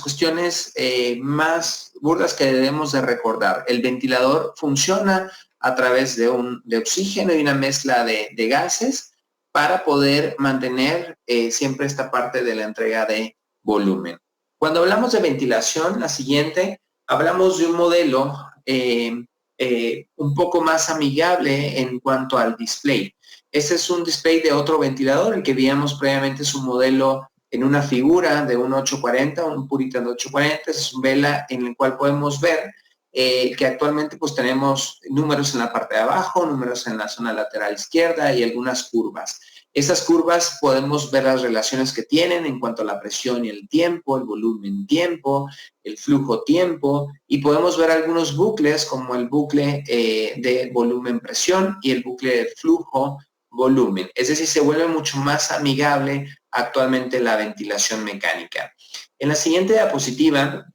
cuestiones más burdas que debemos de recordar. El ventilador funciona a través de oxígeno y una mezcla de gases para poder mantener siempre esta parte de la entrega de volumen. Cuando hablamos de ventilación, la siguiente, hablamos de un modelo un poco más amigable en cuanto al display. Este es un display de otro ventilador, el que veíamos previamente es un modelo en una figura de un 840, un Puritan de 840, es un vela en el cual podemos ver que actualmente pues tenemos números en la parte de abajo, números en la zona lateral izquierda y algunas curvas. Estas curvas podemos ver las relaciones que tienen en cuanto a la presión y el tiempo, el volumen tiempo, el flujo tiempo, y podemos ver algunos bucles como el bucle de volumen-presión y el bucle de flujo-volumen. Es decir, se vuelve mucho más amigable actualmente la ventilación mecánica. En la siguiente diapositiva,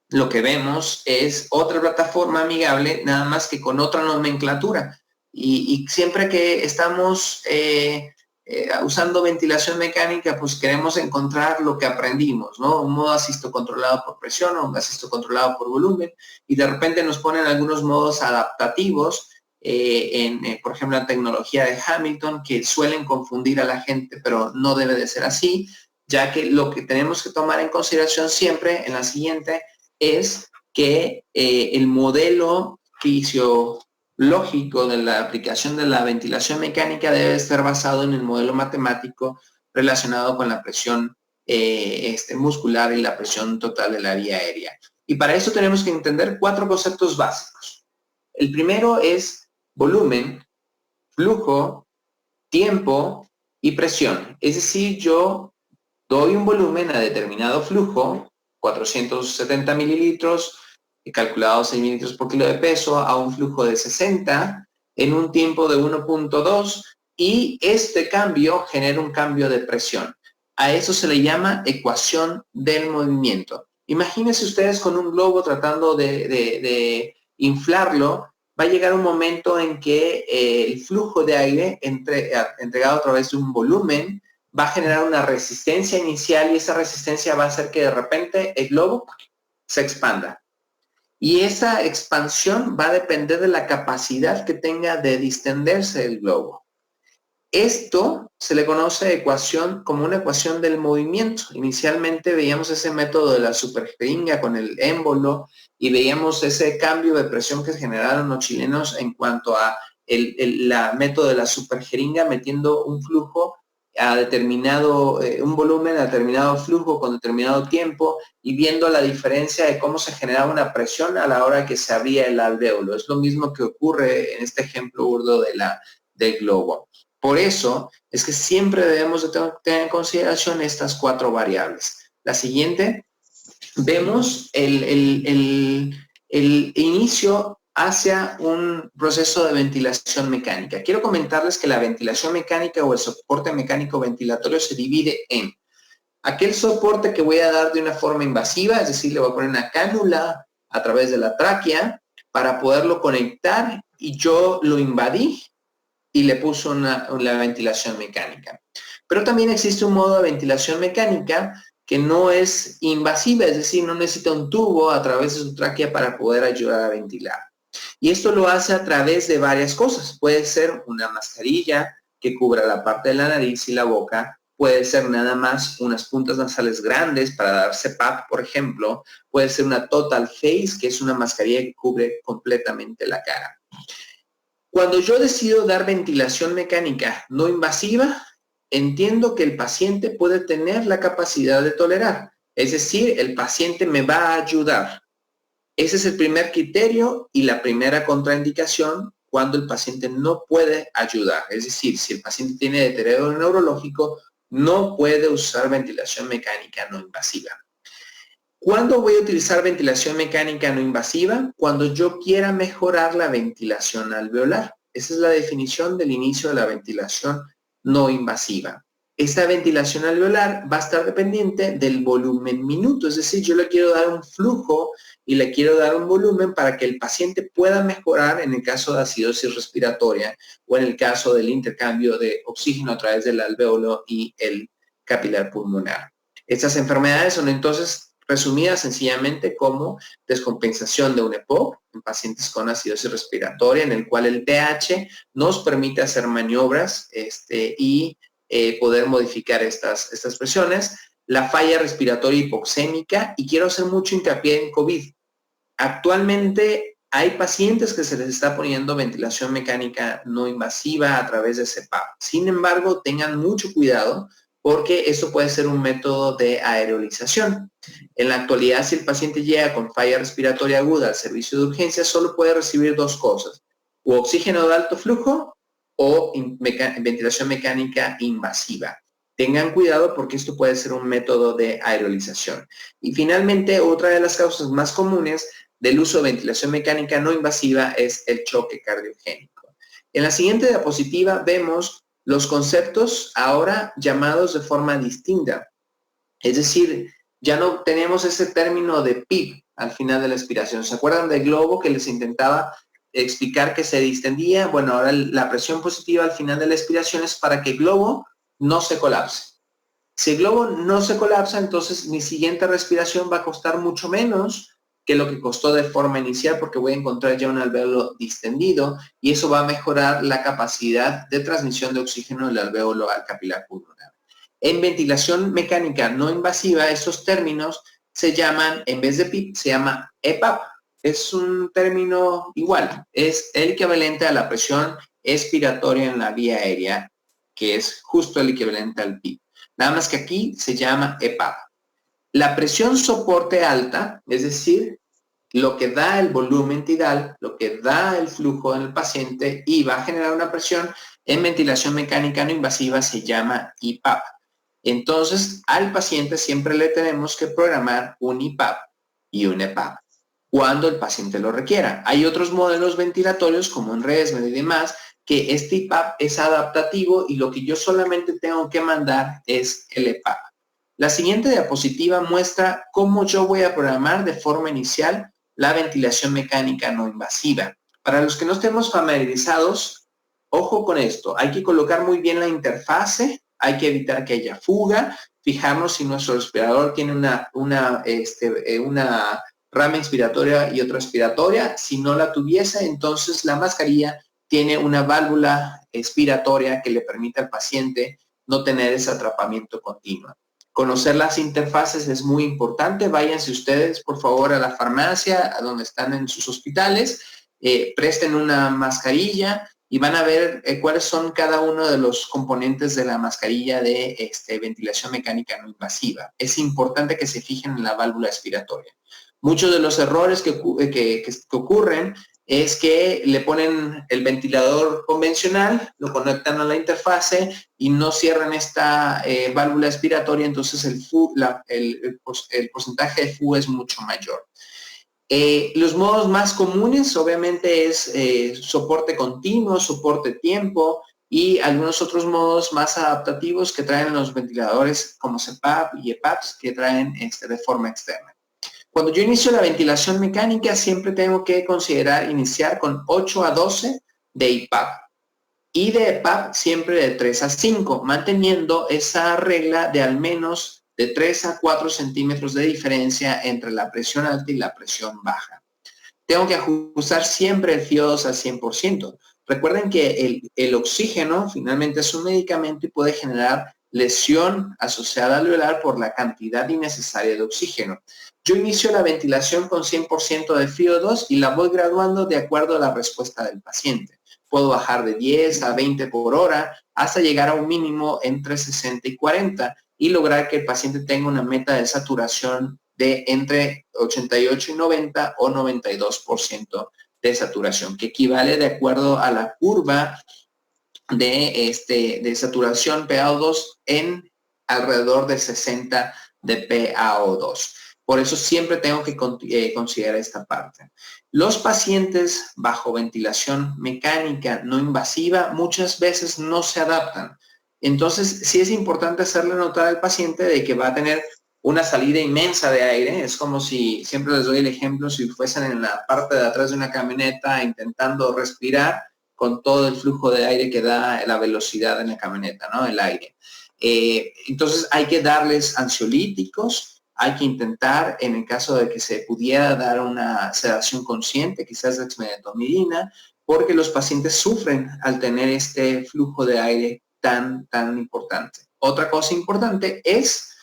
lo que vemos es otra plataforma amigable, nada más que con otra nomenclatura. Y siempre que estamos usando ventilación mecánica, pues queremos encontrar lo que aprendimos, ¿no? Un modo asisto controlado por presión o un asisto controlado por volumen, y de repente nos ponen algunos modos adaptativos, por ejemplo, la tecnología de Hamilton, que suelen confundir a la gente, pero no debe de ser así, ya que lo que tenemos que tomar en consideración siempre en la siguiente es que el modelo fisiológico de la aplicación de la ventilación mecánica debe estar basado en el modelo matemático relacionado con la presión muscular y la presión total de la vía aérea. Y para eso tenemos que entender 4 conceptos básicos. El primero es volumen, flujo, tiempo y presión. Es decir, yo doy un volumen a determinado flujo, 470 mililitros, calculado 6 mililitros por kilo de peso, a un flujo de 60 en un tiempo de 1.2, y este cambio genera un cambio de presión. A eso se le llama ecuación del movimiento. Imagínense ustedes con un globo tratando de inflarlo. Va a llegar un momento en que el flujo de aire entregado a través de un volumen va a generar una resistencia inicial, y esa resistencia va a hacer que de repente el globo se expanda. Y esa expansión va a depender de la capacidad que tenga de distenderse el globo. Esto se le conoce como una ecuación del movimiento. Inicialmente veíamos ese método de la superjeringa con el émbolo y veíamos ese cambio de presión que generaron los chilenos en cuanto a la método de la superjeringa, metiendo un flujo a un volumen a determinado flujo con determinado tiempo y viendo la diferencia de cómo se generaba una presión a la hora que se abría el alvéolo. Es lo mismo que ocurre en este ejemplo burdo del globo. Por eso es que siempre debemos de tener en consideración estas 4 variables. La siguiente, vemos el inicio hacia un proceso de ventilación mecánica. Quiero comentarles que la ventilación mecánica o el soporte mecánico ventilatorio se divide en aquel soporte que voy a dar de una forma invasiva, es decir, le voy a poner una cánula a través de la tráquea para poderlo conectar, y yo lo invadí y le puso la ventilación mecánica. Pero también existe un modo de ventilación mecánica que no es invasiva, es decir, no necesita un tubo a través de su tráquea para poder ayudar a ventilar. Y esto lo hace a través de varias cosas. Puede ser una mascarilla que cubra la parte de la nariz y la boca, puede ser nada más unas puntas nasales grandes para dar CPAP, por ejemplo, puede ser una total face, que es una mascarilla que cubre completamente la cara. Cuando yo decido dar ventilación mecánica no invasiva, entiendo que el paciente puede tener la capacidad de tolerar. Es decir, el paciente me va a ayudar. Ese es el primer criterio y la primera contraindicación cuando el paciente no puede ayudar. Es decir, si el paciente tiene deterioro neurológico, no puede usar ventilación mecánica no invasiva. ¿Cuándo voy a utilizar ventilación mecánica no invasiva? Cuando yo quiera mejorar la ventilación alveolar. Esa es la definición del inicio de la ventilación no invasiva. Esta ventilación alveolar va a estar dependiente del volumen minuto, es decir, yo le quiero dar un flujo y le quiero dar un volumen para que el paciente pueda mejorar en el caso de acidosis respiratoria o en el caso del intercambio de oxígeno a través del alvéolo y el capilar pulmonar. Estas enfermedades son entonces resumidas sencillamente como descompensación de un EPOC en pacientes con acidosis respiratoria, en el cual el pH nos permite hacer maniobras y poder modificar estas presiones, la falla respiratoria hipoxémica, y quiero hacer mucho hincapié en COVID. Actualmente hay pacientes que se les está poniendo ventilación mecánica no invasiva a través de CPAP. Sin embargo, tengan mucho cuidado porque esto puede ser un método de aerolización. En la actualidad, si el paciente llega con falla respiratoria aguda al servicio de urgencias, solo puede recibir dos cosas: o oxígeno de alto flujo o ventilación mecánica invasiva. Tengan cuidado porque esto puede ser un método de aerolización. Y finalmente, otra de las causas más comunes del uso de ventilación mecánica no invasiva es el choque cardiogénico. En la siguiente diapositiva vemos los conceptos ahora llamados de forma distinta. Es decir, ya no tenemos ese término de PIP al final de la expiración. ¿Se acuerdan del globo que les intentaba explicar que se distendía? Bueno, ahora la presión positiva al final de la expiración es para que el globo no se colapse. Si el globo no se colapsa, entonces mi siguiente respiración va a costar mucho menos que lo que costó de forma inicial, porque voy a encontrar ya un alvéolo distendido y eso va a mejorar la capacidad de transmisión de oxígeno del alvéolo al capilar pulmonar. En ventilación mecánica no invasiva, estos términos se llaman, en vez de PIP, se llama EPAP. Es un término igual, es el equivalente a la presión expiratoria en la vía aérea, que es justo el equivalente al PIP. Nada más que aquí se llama EPAP. La presión soporte alta, es decir, lo que da el volumen tidal, lo que da el flujo en el paciente y va a generar una presión en ventilación mecánica no invasiva, se llama IPAP. Entonces, al paciente siempre le tenemos que programar un IPAP y un EPAP cuando el paciente lo requiera. Hay otros modelos ventilatorios como en ResMed y demás que este IPAP es adaptativo y lo que yo solamente tengo que mandar es el EPAP. La siguiente diapositiva muestra cómo yo voy a programar de forma inicial la ventilación mecánica no invasiva. Para los que no estemos familiarizados, ojo con esto, hay que colocar muy bien la interfase, hay que evitar que haya fuga, fijarnos si nuestro respirador tiene una rama inspiratoria y otra expiratoria. Si no la tuviese, entonces la mascarilla tiene una válvula expiratoria que le permite al paciente no tener ese atrapamiento continuo. Conocer las interfaces es muy importante. Váyanse ustedes, por favor, a la farmacia, a donde están en sus hospitales, presten una mascarilla y van a ver cuáles son cada uno de los componentes de la mascarilla de ventilación mecánica no invasiva. Es importante que se fijen en la válvula expiratoria. Muchos de los errores que ocurren es que le ponen el ventilador convencional, lo conectan a la interfase y no cierran esta válvula expiratoria, entonces el porcentaje de FU es mucho mayor. Los modos más comunes obviamente es soporte continuo, soporte tiempo y algunos otros modos más adaptativos que traen los ventiladores como CPAP y EPAPs que traen de forma externa. Cuando yo inicio la ventilación mecánica, siempre tengo que considerar iniciar con 8 a 12 de IPAP y de EPAP siempre de 3 a 5, manteniendo esa regla de al menos de 3 a 4 centímetros de diferencia entre la presión alta y la presión baja. Tengo que ajustar siempre el FiO2 al 100%. Recuerden que el oxígeno finalmente es un medicamento y puede generar lesión asociada alveolar por la cantidad innecesaria de oxígeno. Yo inicio la ventilación con 100% de FiO2 y la voy graduando de acuerdo a la respuesta del paciente. Puedo bajar de 10 a 20 por hora hasta llegar a un mínimo entre 60 y 40 y lograr que el paciente tenga una meta de saturación de entre 88 y 90 o 92% de saturación, que equivale de acuerdo a la curva de saturación PaO2 en alrededor de 60 de PaO2. Por eso siempre tengo que considerar esta parte. Los pacientes bajo ventilación mecánica no invasiva muchas veces no se adaptan. Entonces, sí es importante hacerle notar al paciente de que va a tener una salida inmensa de aire. Es como si, siempre les doy el ejemplo, si fuesen en la parte de atrás de una camioneta intentando respirar con todo el flujo de aire que da la velocidad en la camioneta, ¿no? El aire. Entonces, hay que darles ansiolíticos, hay que intentar, en el caso de que se pudiera dar una sedación consciente, quizás dexmedetomidina, porque los pacientes sufren al tener este flujo de aire tan importante. Otra cosa importante es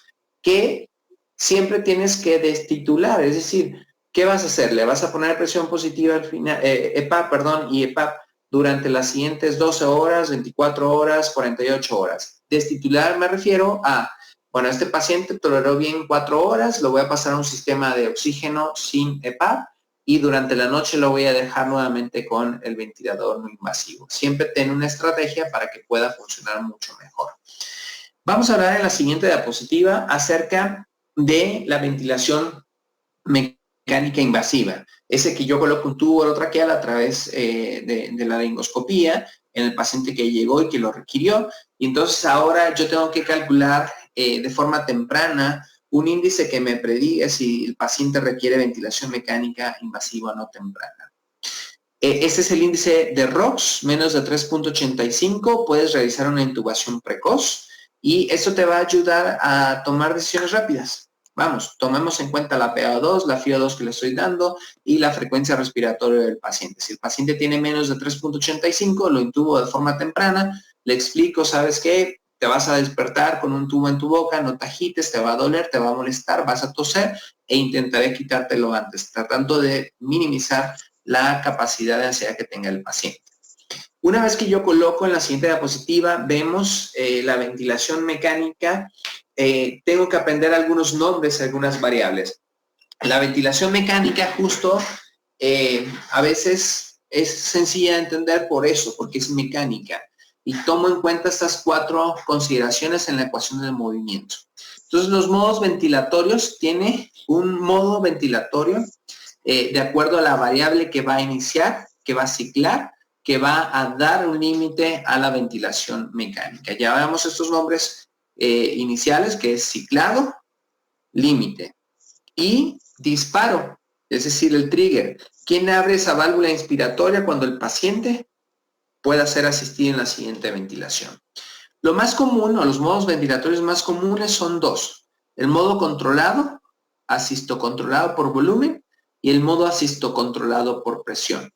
que siempre tienes que destitular, es decir, ¿qué vas a hacer? ¿Le vas a poner presión positiva al final, EPAP, perdón, y EPAP durante las siguientes 12 horas, 24 horas, 48 horas? Destitular me refiero a, bueno, este paciente toleró bien 4 horas, lo voy a pasar a un sistema de oxígeno sin EPAP y durante la noche lo voy a dejar nuevamente con el ventilador no invasivo. Siempre ten una estrategia para que pueda funcionar mucho mejor. Vamos a hablar en la siguiente diapositiva acerca de la ventilación mecánica invasiva. Ese que yo coloco un tubo orotraqueal a través de la laringoscopía en el paciente que llegó y que lo requirió. Y entonces ahora yo tengo que calcular de forma temprana un índice que me prediga si el paciente requiere ventilación mecánica invasiva o no temprana. Este es el índice de ROX, menos de 3.85. Puedes realizar una intubación precoz y eso te va a ayudar a tomar decisiones rápidas. Vamos, tomemos en cuenta la PaO2, la FiO2 que le estoy dando y la frecuencia respiratoria del paciente. Si el paciente tiene menos de 3.85, lo intubo de forma temprana, le explico, ¿sabes qué? Te vas a despertar con un tubo en tu boca, no te agites, te va a doler, te va a molestar, vas a toser e intentaré quitártelo antes, tratando de minimizar la capacidad de ansiedad que tenga el paciente. Una vez que yo coloco en la siguiente diapositiva, vemos la ventilación mecánica. Tengo que aprender algunos nombres, algunas variables. La ventilación mecánica justo a veces es sencilla de entender por eso, porque es mecánica. Y tomo en cuenta estas 4 consideraciones en la ecuación del movimiento. Entonces, los modos ventilatorios, tiene un modo ventilatorio de acuerdo a la variable que va a iniciar, que va a ciclar, que va a dar un límite a la ventilación mecánica. Ya vemos estos nombres iniciales, que es ciclado, límite y disparo, es decir, el trigger. ¿Quién abre esa válvula inspiratoria cuando el paciente pueda ser asistido en la siguiente ventilación? Lo más común, o los modos ventilatorios más comunes son 2. El modo controlado, asistocontrolado por volumen, y el modo asistocontrolado por presión.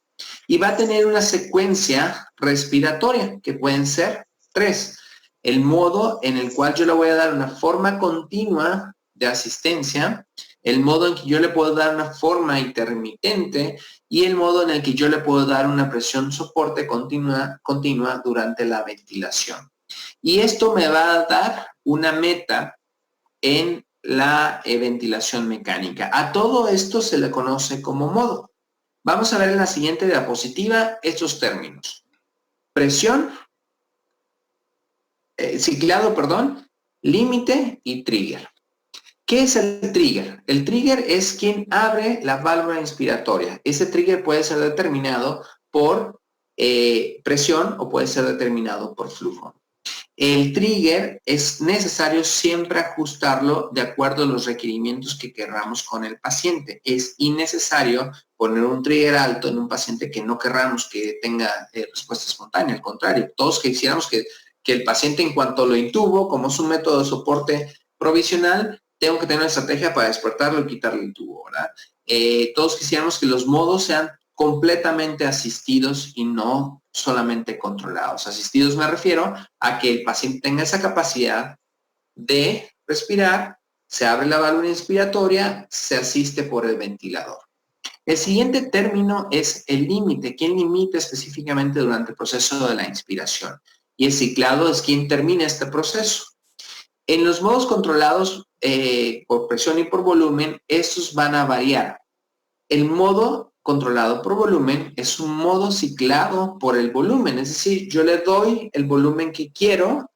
Y va a tener una secuencia respiratoria, que pueden ser 3. El modo en el cual yo le voy a dar una forma continua de asistencia, el modo en que yo le puedo dar una forma intermitente y el modo en el que yo le puedo dar una presión soporte continua durante la ventilación. Y esto me va a dar una meta en la ventilación mecánica. A todo esto se le conoce como modo. Vamos a ver en la siguiente diapositiva estos términos. Presión, ciclado, perdón, límite y trigger. ¿Qué es el trigger? El trigger es quien abre la válvula inspiratoria. Ese trigger puede ser determinado por presión o puede ser determinado por flujo. El trigger es necesario siempre ajustarlo de acuerdo a los requerimientos que querramos con el paciente. Es innecesario poner un trigger alto en un paciente que no querramos que tenga respuesta espontánea. Al contrario, todos quisiéramos que el paciente, en cuanto lo intubo, como es un método de soporte provisional, tengo que tener una estrategia para despertarlo y quitarle el tubo, ¿verdad? Todos quisiéramos que los modos sean completamente asistidos y no solamente controlados. Asistidos me refiero a que el paciente tenga esa capacidad de respirar, se abre la válvula inspiratoria, se asiste por el ventilador. El siguiente término es el límite. ¿Quién limita específicamente durante el proceso de la inspiración? Y el ciclado es quien termina este proceso. En los modos controlados por presión y por volumen, estos van a variar. El modo controlado por volumen es un modo ciclado por el volumen, es decir, yo le doy el volumen que quiero,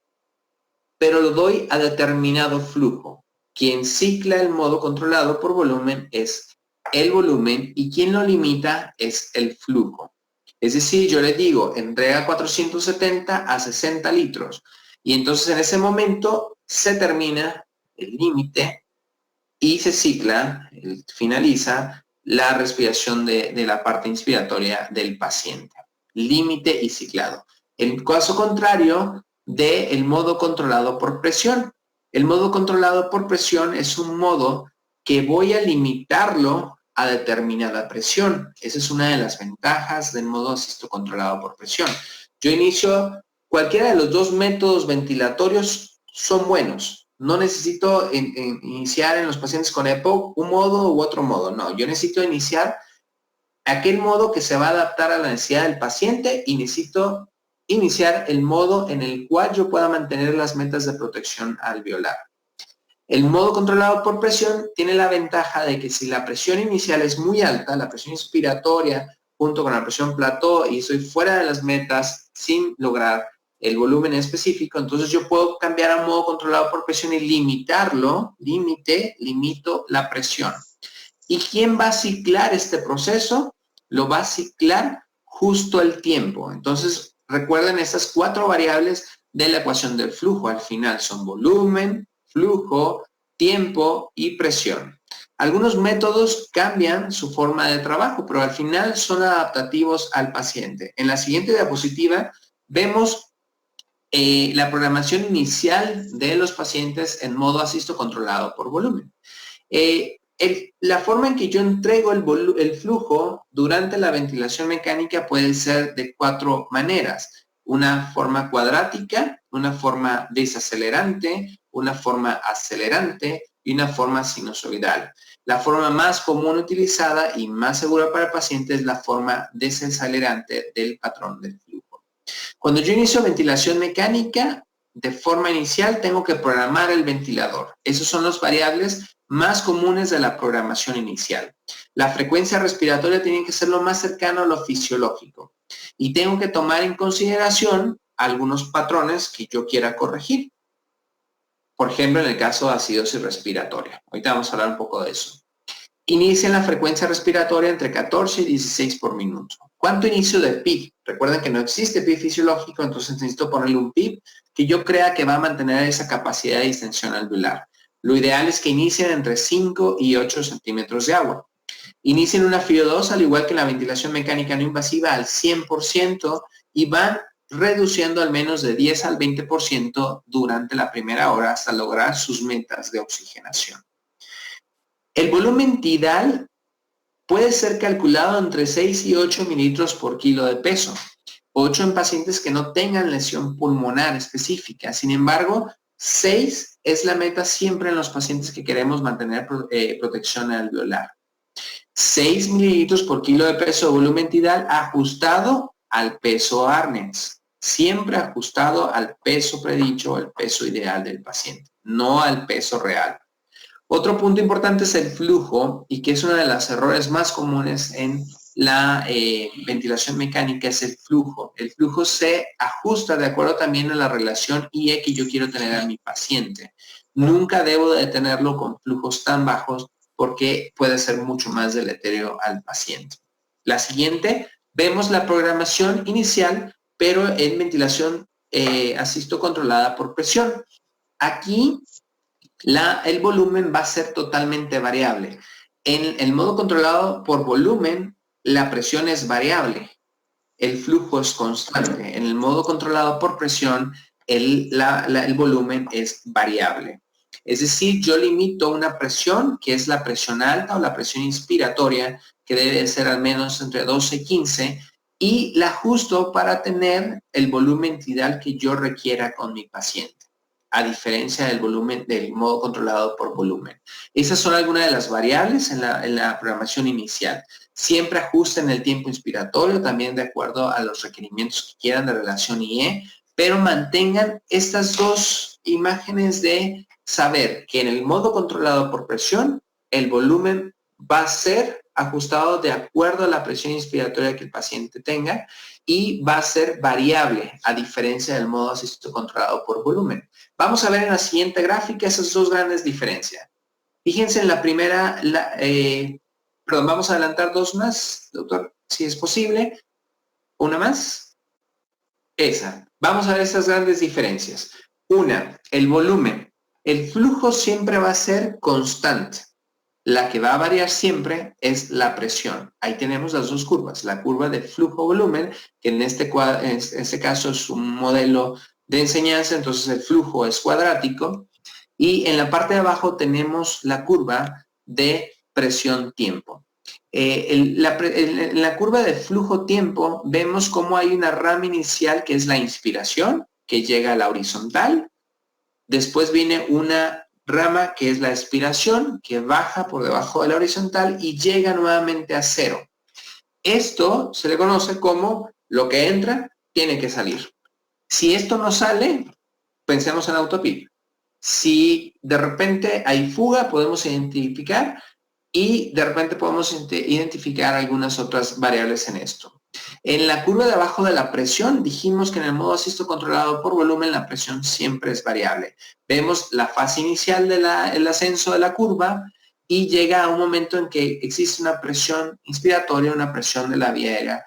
pero lo doy a determinado flujo. Quien cicla el modo controlado por volumen es el volumen y quien lo limita es el flujo. Es decir, yo le digo, entrega 470 a 60 litros y entonces en ese momento se termina el límite y se cicla, finaliza la respiración de la parte inspiratoria del paciente. Límite y ciclado. El caso contrario del modo controlado por presión. El modo controlado por presión es un modo que voy a limitarlo a determinada presión. Esa es una de las ventajas del modo asisto controlado por presión. Yo inicio, cualquiera de los dos métodos ventilatorios son buenos. No necesito iniciar en los pacientes con EPOC un modo u otro modo. No, yo necesito iniciar aquel modo que se va a adaptar a la necesidad del paciente y necesito iniciar el modo en el cual yo pueda mantener las metas de protección alveolar. El modo controlado por presión tiene la ventaja de que si la presión inicial es muy alta, la presión inspiratoria junto con la presión plató y estoy fuera de las metas sin lograr el volumen específico, entonces yo puedo cambiar a modo controlado por presión y limitarlo, limito la presión. ¿Y quién va a ciclar este proceso? Lo va a ciclar justo el tiempo. Entonces, recuerden estas 4 variables de la ecuación del flujo. Al final son volumen, flujo, tiempo y presión. Algunos métodos cambian su forma de trabajo, pero al final son adaptativos al paciente. En la siguiente diapositiva vemos la programación inicial de los pacientes en modo asisto controlado por volumen. La forma en que yo entrego el flujo durante la ventilación mecánica puede ser de 4 maneras. Una forma cuadrática, una forma desacelerante, una forma acelerante y una forma sinusoidal. La forma más común utilizada y más segura para el paciente es la forma desacelerante del patrón del flujo. Cuando yo inicio ventilación mecánica, de forma inicial tengo que programar el ventilador. Esos son los variables más comunes de la programación inicial. La frecuencia respiratoria tiene que ser lo más cercano a lo fisiológico y tengo que tomar en consideración algunos patrones que yo quiera corregir. Por ejemplo, en el caso de acidosis respiratoria. Ahorita vamos a hablar un poco de eso. Inicien la frecuencia respiratoria entre 14 y 16 por minuto. ¿Cuánto inicio de PIB? Recuerden que no existe PIB fisiológico, entonces necesito ponerle un PIB que yo crea que va a mantener esa capacidad de distensión alveolar. Lo ideal es que inicien entre 5 y 8 centímetros de agua. Inicien una FIO2 al igual que la ventilación mecánica no invasiva al 100% y van reduciendo al menos de 10 al 20% durante la primera hora hasta lograr sus metas de oxigenación. El volumen tidal puede ser calculado entre 6 y 8 mililitros por kilo de peso. 8 en pacientes que no tengan lesión pulmonar específica. Sin embargo, 6 es la meta siempre en los pacientes que queremos mantener protección alveolar. 6 mililitros por kilo de peso de volumen tidal ajustado al peso Arnes. Siempre ajustado al peso predicho o al peso ideal del paciente, no al peso real. Otro punto importante es el flujo y que es uno de los errores más comunes en la ventilación mecánica, es el flujo. El flujo se ajusta de acuerdo también a la relación IE que yo quiero tener a mi paciente. Nunca debo de tenerlo con flujos tan bajos porque puede ser mucho más deletérea al paciente. La siguiente, vemos la programación inicial, pero en ventilación asisto controlada por presión. Aquí el volumen va a ser totalmente variable. En el modo controlado por volumen, la presión es variable, el flujo es constante. En el modo controlado por presión, el volumen es variable. Es decir, yo limito una presión, que es la presión alta o la presión inspiratoria, que debe ser al menos entre 12 y 15, y la ajusto para tener el volumen tidal que yo requiera con mi paciente, a diferencia del volumen del modo controlado por volumen. Esas son algunas de las variables en la programación inicial. Siempre ajusten el tiempo inspiratorio, también de acuerdo a los requerimientos que quieran de relación IE, pero mantengan estas dos imágenes de saber que en el modo controlado por presión, el volumen va a ser ajustado de acuerdo a la presión inspiratoria que el paciente tenga y va a ser variable, a diferencia del modo asistido controlado por volumen. Vamos a ver en la siguiente gráfica esas dos grandes diferencias. Fíjense en la primera, perdón, vamos a adelantar dos más, doctor, si es posible. Una más. Esa. Vamos a ver esas grandes diferencias. Una, el volumen. El flujo siempre va a ser constante. La que va a variar siempre es la presión. Ahí tenemos las dos curvas. La curva de flujo-volumen, que en este caso es un modelo de enseñanza, entonces el flujo es cuadrático. Y en la parte de abajo tenemos la curva de presión-tiempo. En la curva de flujo-tiempo vemos cómo hay una rama inicial que es la inspiración, que llega a la horizontal. Después viene una rama que es la expiración, que baja por debajo de la horizontal y llega nuevamente a cero. Esto se le conoce como lo que entra tiene que salir. Si esto no sale, pensemos en autopilot. Si de repente hay fuga, podemos identificar y de repente podemos identificar algunas otras variables en esto. En la curva de abajo de la presión, dijimos que en el modo asisto controlado por volumen, la presión siempre es variable. Vemos la fase inicial del ascenso de la curva y llega a un momento en que existe una presión inspiratoria, una presión de la vía aérea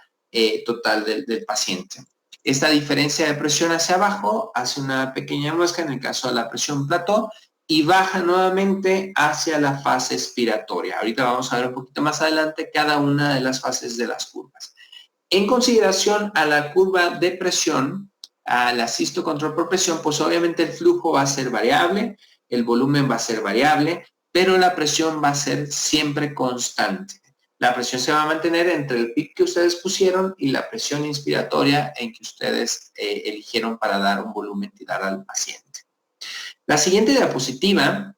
total del paciente. Esta diferencia de presión hacia abajo hace una pequeña muesca en el caso de la presión plató y baja nuevamente hacia la fase expiratoria. Ahorita vamos a ver un poquito más adelante cada una de las fases de las curvas. En consideración a la curva de presión, al asisto control por presión, pues obviamente el flujo va a ser variable, el volumen va a ser variable, pero la presión va a ser siempre constante. La presión se va a mantener entre el pic que ustedes pusieron y la presión inspiratoria en que ustedes eligieron para dar un volumen tidal al paciente. La siguiente diapositiva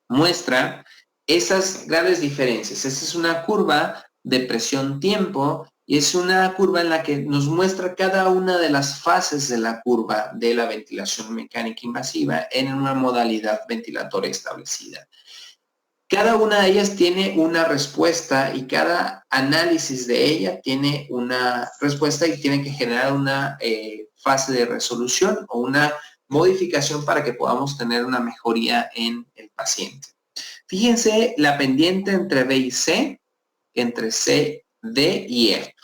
muestra esas grandes diferencias. Esta es una curva de presión-tiempo y es una curva en la que nos muestra cada una de las fases de la curva de la ventilación mecánica invasiva en una modalidad ventilatoria establecida. Cada una de ellas tiene una respuesta y cada análisis de ella tiene una respuesta y tiene que generar una fase de resolución o una modificación para que podamos tener una mejoría en el paciente. Fíjense la pendiente entre B y C, entre C, D y E.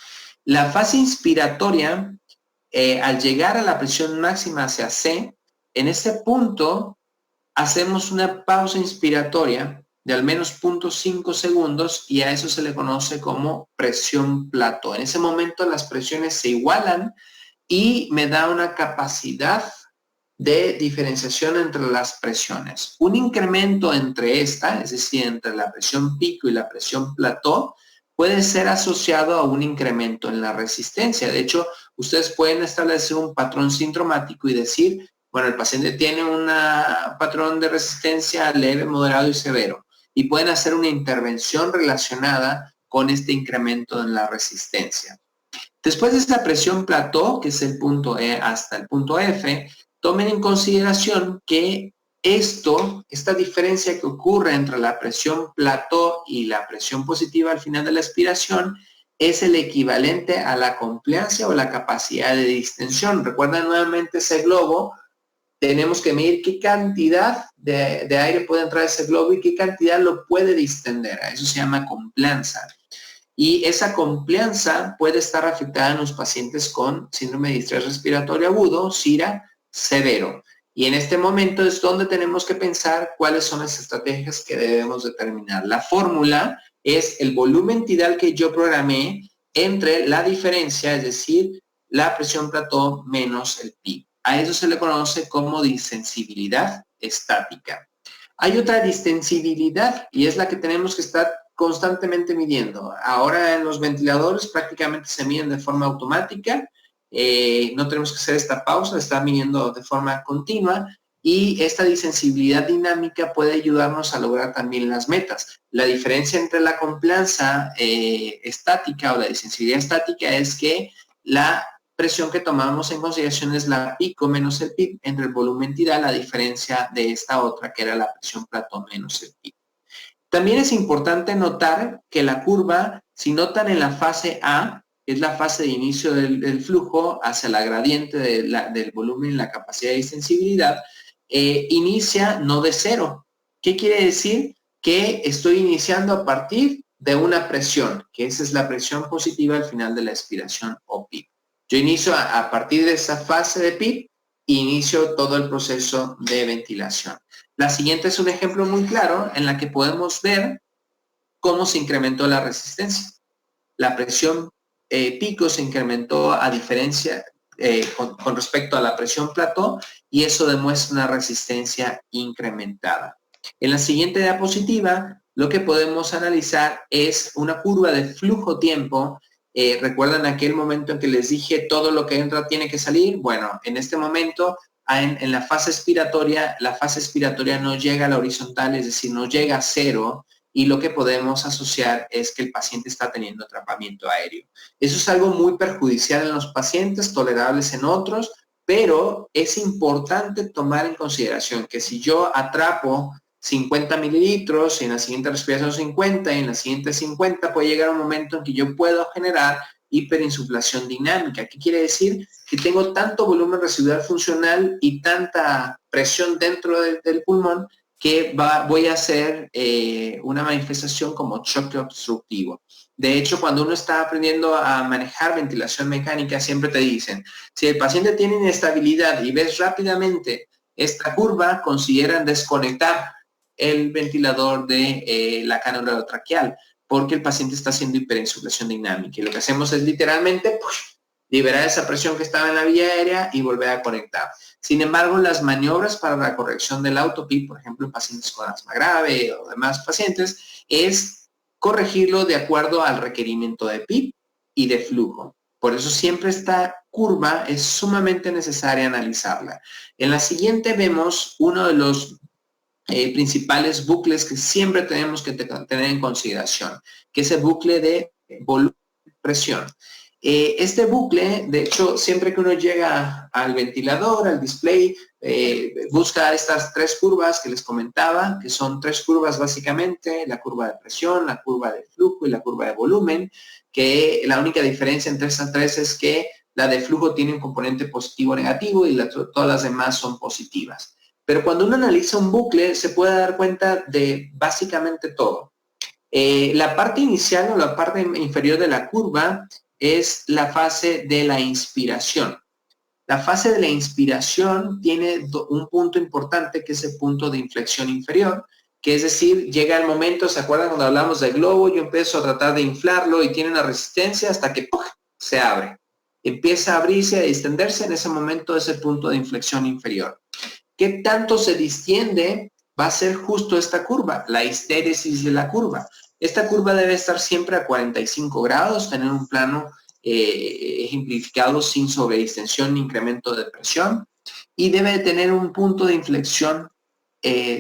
La fase inspiratoria, al llegar a la presión máxima hacia C, en ese punto hacemos una pausa inspiratoria de al menos 0.5 segundos y a eso se le conoce como presión plató. En ese momento las presiones se igualan y me da una capacidad de diferenciación entre las presiones. Un incremento entre esta, es decir, entre la presión pico y la presión plató, puede ser asociado a un incremento en la resistencia. De hecho, ustedes pueden establecer un patrón sindromático y decir, bueno, el paciente tiene un patrón de resistencia leve, moderado y severo. Y pueden hacer una intervención relacionada con este incremento en la resistencia. Después de esta presión plató, que es el punto E hasta el punto F, tomen en consideración que esta diferencia que ocurre entre la presión plató y la presión positiva al final de la expiración es el equivalente a la compliancia o la capacidad de distensión. Recuerden nuevamente ese globo, tenemos que medir qué cantidad de aire puede entrar a ese globo y qué cantidad lo puede distender. A eso se llama complianza. Y esa complianza puede estar afectada en los pacientes con síndrome de distrés respiratorio agudo, SIRA, severo. Y en este momento es donde tenemos que pensar cuáles son las estrategias que debemos determinar. La fórmula es el volumen tidal que yo programé entre la diferencia, es decir, la presión plató menos el pico. A eso se le conoce como distensibilidad estática. Hay otra distensibilidad y es la que tenemos que estar constantemente midiendo. Ahora en los ventiladores prácticamente se miden de forma automática. No tenemos que hacer esta pausa, está midiendo de forma continua y esta distensibilidad dinámica puede ayudarnos a lograr también las metas. La diferencia entre la complianza estática o la distensibilidad estática es que la presión que tomamos en consideración es la pico menos el PIB entre el volumen tidal, a diferencia de esta otra que era la presión plató menos el PIB. También es importante notar que la curva, si notan en la fase A, es la fase de inicio del flujo hacia la gradiente del volumen y la capacidad de distensibilidad, inicia no de cero. ¿Qué quiere decir? Que estoy iniciando a partir de una presión, que esa es la presión positiva al final de la expiración o PIB. Yo inicio a partir de esa fase de PIB e inicio todo el proceso de ventilación. La siguiente es un ejemplo muy claro en la que podemos ver cómo se incrementó la resistencia. La presión pico se incrementó a diferencia con respecto a la presión plató y eso demuestra una resistencia incrementada. En la siguiente diapositiva, lo que podemos analizar es una curva de flujo-tiempo. ¿Recuerdan aquel momento en que les dije todo lo que entra tiene que salir? Bueno, en este momento, en la fase expiratoria no llega a la horizontal, es decir, no llega a cero, y lo que podemos asociar es que el paciente está teniendo atrapamiento aéreo. Eso es algo muy perjudicial en los pacientes, tolerables en otros, pero es importante tomar en consideración que si yo atrapo 50 mililitros y en la siguiente respiración 50 y en la siguiente 50, puede llegar un momento en que yo puedo generar hiperinsuflación dinámica. ¿Qué quiere decir? Que tengo tanto volumen residual funcional y tanta presión dentro del pulmón que voy a hacer una manifestación como choque obstructivo. De hecho, cuando uno está aprendiendo a manejar ventilación mecánica, siempre te dicen, si el paciente tiene inestabilidad y ves rápidamente esta curva, consideran desconectar el ventilador de la cánula traqueal, porque el paciente está haciendo hiperinsuflación dinámica. Y lo que hacemos es literalmente liberar esa presión que estaba en la vía aérea y volver a conectar. Sin embargo, las maniobras para la corrección del auto-PIB, por ejemplo, en pacientes con asma grave o demás pacientes, es corregirlo de acuerdo al requerimiento de PIB y de flujo. Por eso siempre esta curva es sumamente necesaria analizarla. En la siguiente vemos uno de los principales bucles que siempre tenemos que tener en consideración, que es el bucle de volumen-presión. Este bucle, de hecho, siempre que uno llega al ventilador, al display, busca estas tres curvas que les comentaba, que son tres curvas básicamente, la curva de presión, la curva de flujo y la curva de volumen, que la única diferencia entre estas tres es que la de flujo tiene un componente positivo o negativo y todas las demás son positivas. Pero cuando uno analiza un bucle, se puede dar cuenta de básicamente todo. La parte inicial o la parte inferior de la curva es la fase de la inspiración. La fase de la inspiración tiene un punto importante, que es el punto de inflexión inferior, que es decir, llega el momento, ¿se acuerdan cuando hablamos del globo? Yo empiezo a tratar de inflarlo y tiene una resistencia hasta que ¡puf!, se abre. Empieza a abrirse, a distenderse, en ese momento es el punto de inflexión inferior. ¿Qué tanto se distiende? Va a ser justo esta curva, la histéresis de la curva. Esta curva debe estar siempre a 45 grados, tener un plano ejemplificado sin sobredistensión ni incremento de presión, y debe tener un punto de inflexión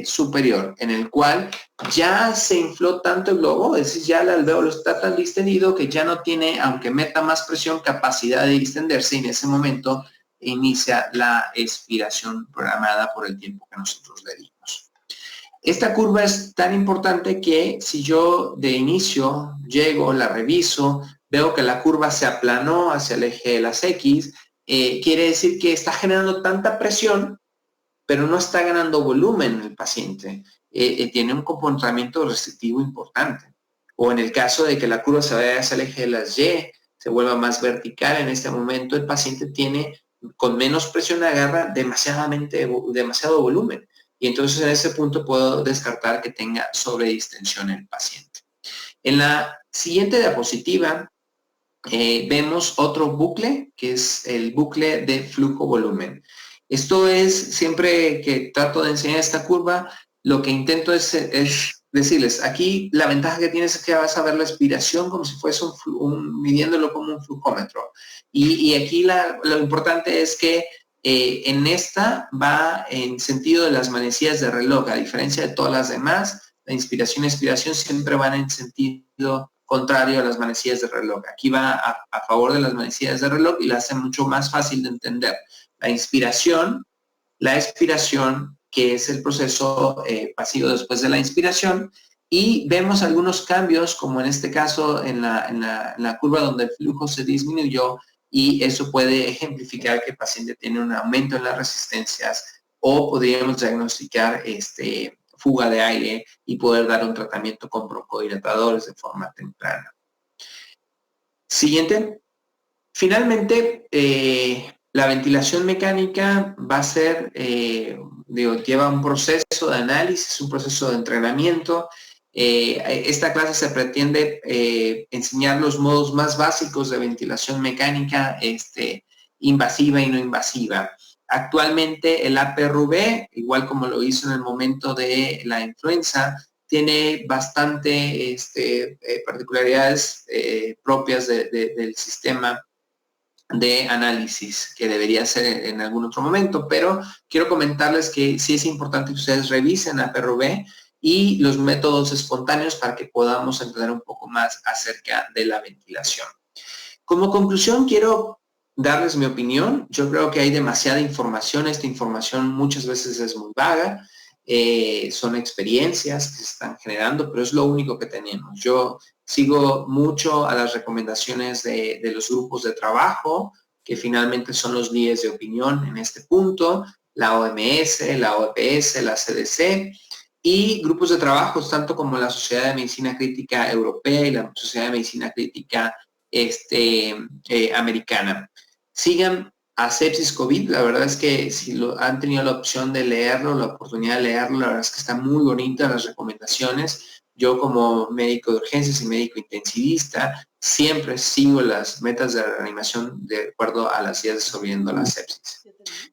superior, en el cual ya se infló tanto el globo, es decir, ya el alvéolo está tan distendido que ya no tiene, aunque meta más presión, capacidad de distenderse, y en ese momento inicia la expiración programada por el tiempo que nosotros le dimos. Esta curva es tan importante que si yo de inicio llego, la reviso, veo que la curva se aplanó hacia el eje de las X, quiere decir que está generando tanta presión, pero no está ganando volumen el paciente. Tiene un comportamiento restrictivo importante. O en el caso de que la curva se vaya hacia el eje de las Y, se vuelva más vertical, en este momento el paciente tiene, con menos presión, agarra demasiado volumen. Y entonces en ese punto puedo descartar que tenga sobredistensión el paciente. En la siguiente diapositiva vemos otro bucle, que es el bucle de flujo-volumen. Esto es, siempre que trato de enseñar esta curva, lo que intento es decirles, aquí la ventaja que tienes es que vas a ver la expiración como si fuese midiéndolo como un flujómetro. Y aquí lo importante es que en esta va en sentido de las manecillas de reloj, a diferencia de todas las demás, la inspiración y expiración siempre van en sentido contrario a las manecillas de reloj. Aquí va a favor de las manecillas de reloj y la hace mucho más fácil de entender. La inspiración, la expiración, que es el proceso pasivo después de la inspiración, y vemos algunos cambios, como en este caso en la curva donde el flujo se disminuyó, y eso puede ejemplificar que el paciente tiene un aumento en las resistencias, o podríamos diagnosticar fuga de aire y poder dar un tratamiento con broncodilatadores de forma temprana. Siguiente. Finalmente, la ventilación mecánica va a ser, lleva un proceso de análisis, un proceso de entrenamiento. Esta clase se pretende enseñar los modos más básicos de ventilación mecánica, invasiva y no invasiva. Actualmente el APRV, igual como lo hizo en el momento de la influenza, tiene bastante particularidades propias del sistema de análisis que debería ser en algún otro momento, pero quiero comentarles que sí es importante que ustedes revisen APRV y los métodos espontáneos para que podamos entender un poco más acerca de la ventilación. Como conclusión, quiero darles mi opinión. Yo creo que hay demasiada información. Esta información muchas veces es muy vaga. Son experiencias que se están generando, pero es lo único que tenemos. Yo sigo mucho a las recomendaciones de los grupos de trabajo, que finalmente son los líderes de opinión en este punto, la OMS, la OPS, la CDC, y grupos de trabajo, tanto como la Sociedad de Medicina Crítica Europea y la Sociedad de Medicina Crítica americana. Sigan a Sepsis COVID, la verdad es que si han tenido la opción de leerlo, la oportunidad de leerlo, la verdad es que están muy bonitas las recomendaciones. Yo como médico de urgencias y médico intensivista siempre sigo las metas de reanimación de acuerdo a las guías de sobreviviendo a la sepsis.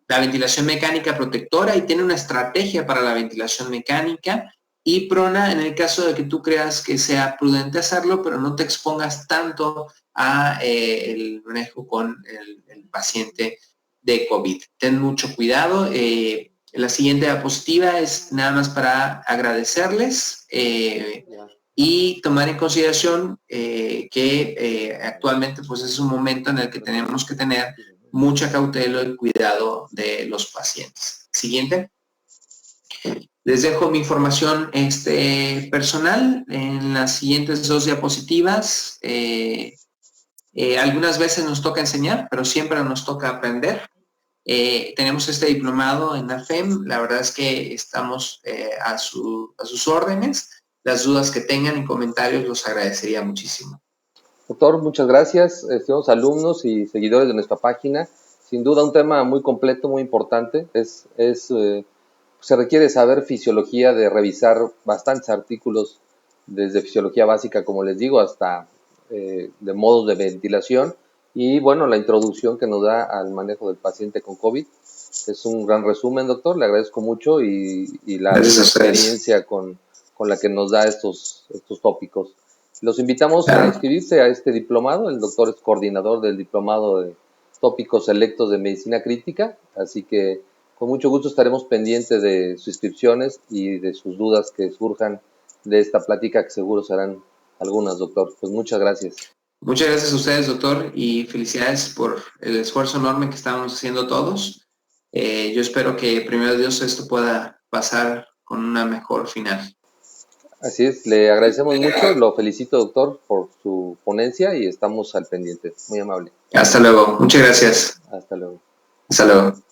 La ventilación mecánica protectora, y tiene una estrategia para la ventilación mecánica, y prona en el caso de que tú creas que sea prudente hacerlo, pero no te expongas tanto a el manejo con el paciente de COVID. Ten mucho cuidado. La siguiente diapositiva es nada más para agradecerles y tomar en consideración que actualmente pues es un momento en el que tenemos que tener mucha cautela y cuidado de los pacientes. Siguiente. Les dejo mi información personal en las siguientes dos diapositivas. Algunas veces nos toca enseñar, pero siempre nos toca aprender. Tenemos este diplomado en AFEM. La verdad es que estamos a sus órdenes. Las dudas que tengan y comentarios los agradecería muchísimo. Doctor, muchas gracias, estimados alumnos y seguidores de nuestra página. Sin duda un tema muy completo, muy importante. Se requiere saber fisiología, de revisar bastantes artículos, desde fisiología básica, como les digo, hasta de modos de ventilación. Y bueno, la introducción que nos da al manejo del paciente con COVID. Es un gran resumen, doctor. Le agradezco mucho y la experiencia con la que nos da estos tópicos. Los invitamos a inscribirse a este diplomado. El doctor es coordinador del diplomado de tópicos selectos de medicina crítica, así que con mucho gusto estaremos pendientes de sus inscripciones y de sus dudas que surjan de esta plática, que seguro serán algunas, doctor. Pues muchas gracias. Muchas gracias a ustedes, doctor, y felicidades por el esfuerzo enorme que estamos haciendo todos. Yo espero que, primero Dios, esto pueda pasar con una mejor final. Así es, le agradecemos mucho, lo felicito, doctor, por su ponencia y estamos al pendiente. Muy amable. Hasta luego, muchas gracias. Hasta luego. Hasta luego.